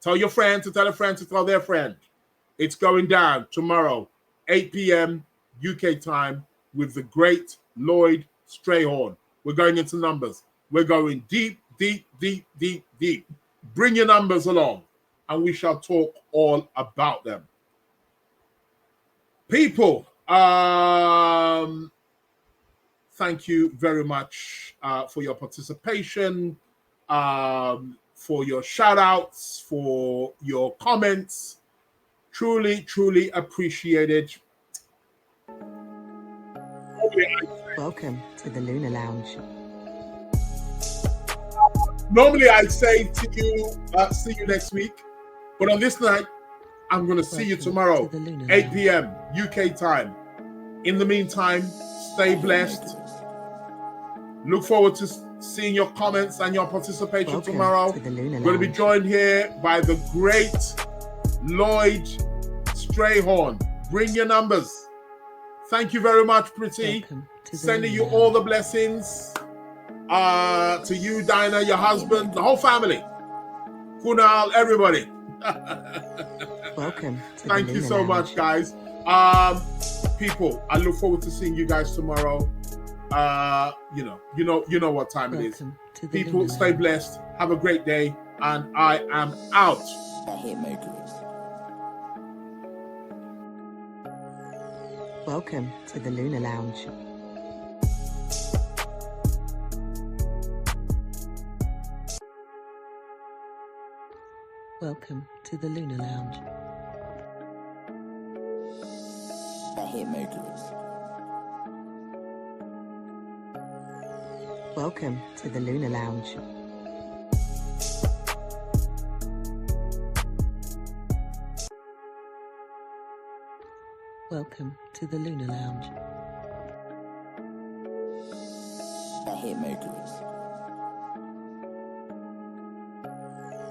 Tell your friend to tell a friend to tell their friend. It's going down tomorrow, 8 p.m. UK time with the great Lloyd Strayhorn. We're going into numbers. We're going deep. Bring your numbers along, and we shall talk all about them. People, thank you very much for your participation, for your shout-outs, for your comments. Truly appreciated. Welcome to the Lunar Lounge. Normally I say to you, see you next week. But on this night, I'm going to see you tomorrow, 8 p.m. UK time. In the meantime, stay blessed. Look forward to seeing your comments and your participation Welcome tomorrow. to the Lunar We're going to be Lounge. joined here by the great Lloyd Strayhorn. Bring your numbers. Thank you very much, Pretty. Welcome to the Sending you Lunar all the Lounge. blessings. To you, Dinah, your husband, the whole family. Kunal, everybody. Welcome to Thank the you Lunar so Lounge. much, guys. People, I look forward to seeing you guys tomorrow. You know what time it is. Welcome to the People, Lunar stay Lounge. blessed. Have a great day, and I am out. I hate Mercury. Welcome to the Lunar Lounge. Welcome to the Lunar Lounge. I hate Mercury. Welcome to the Lunar Lounge. Welcome to the Lunar Lounge. I hate Mercury.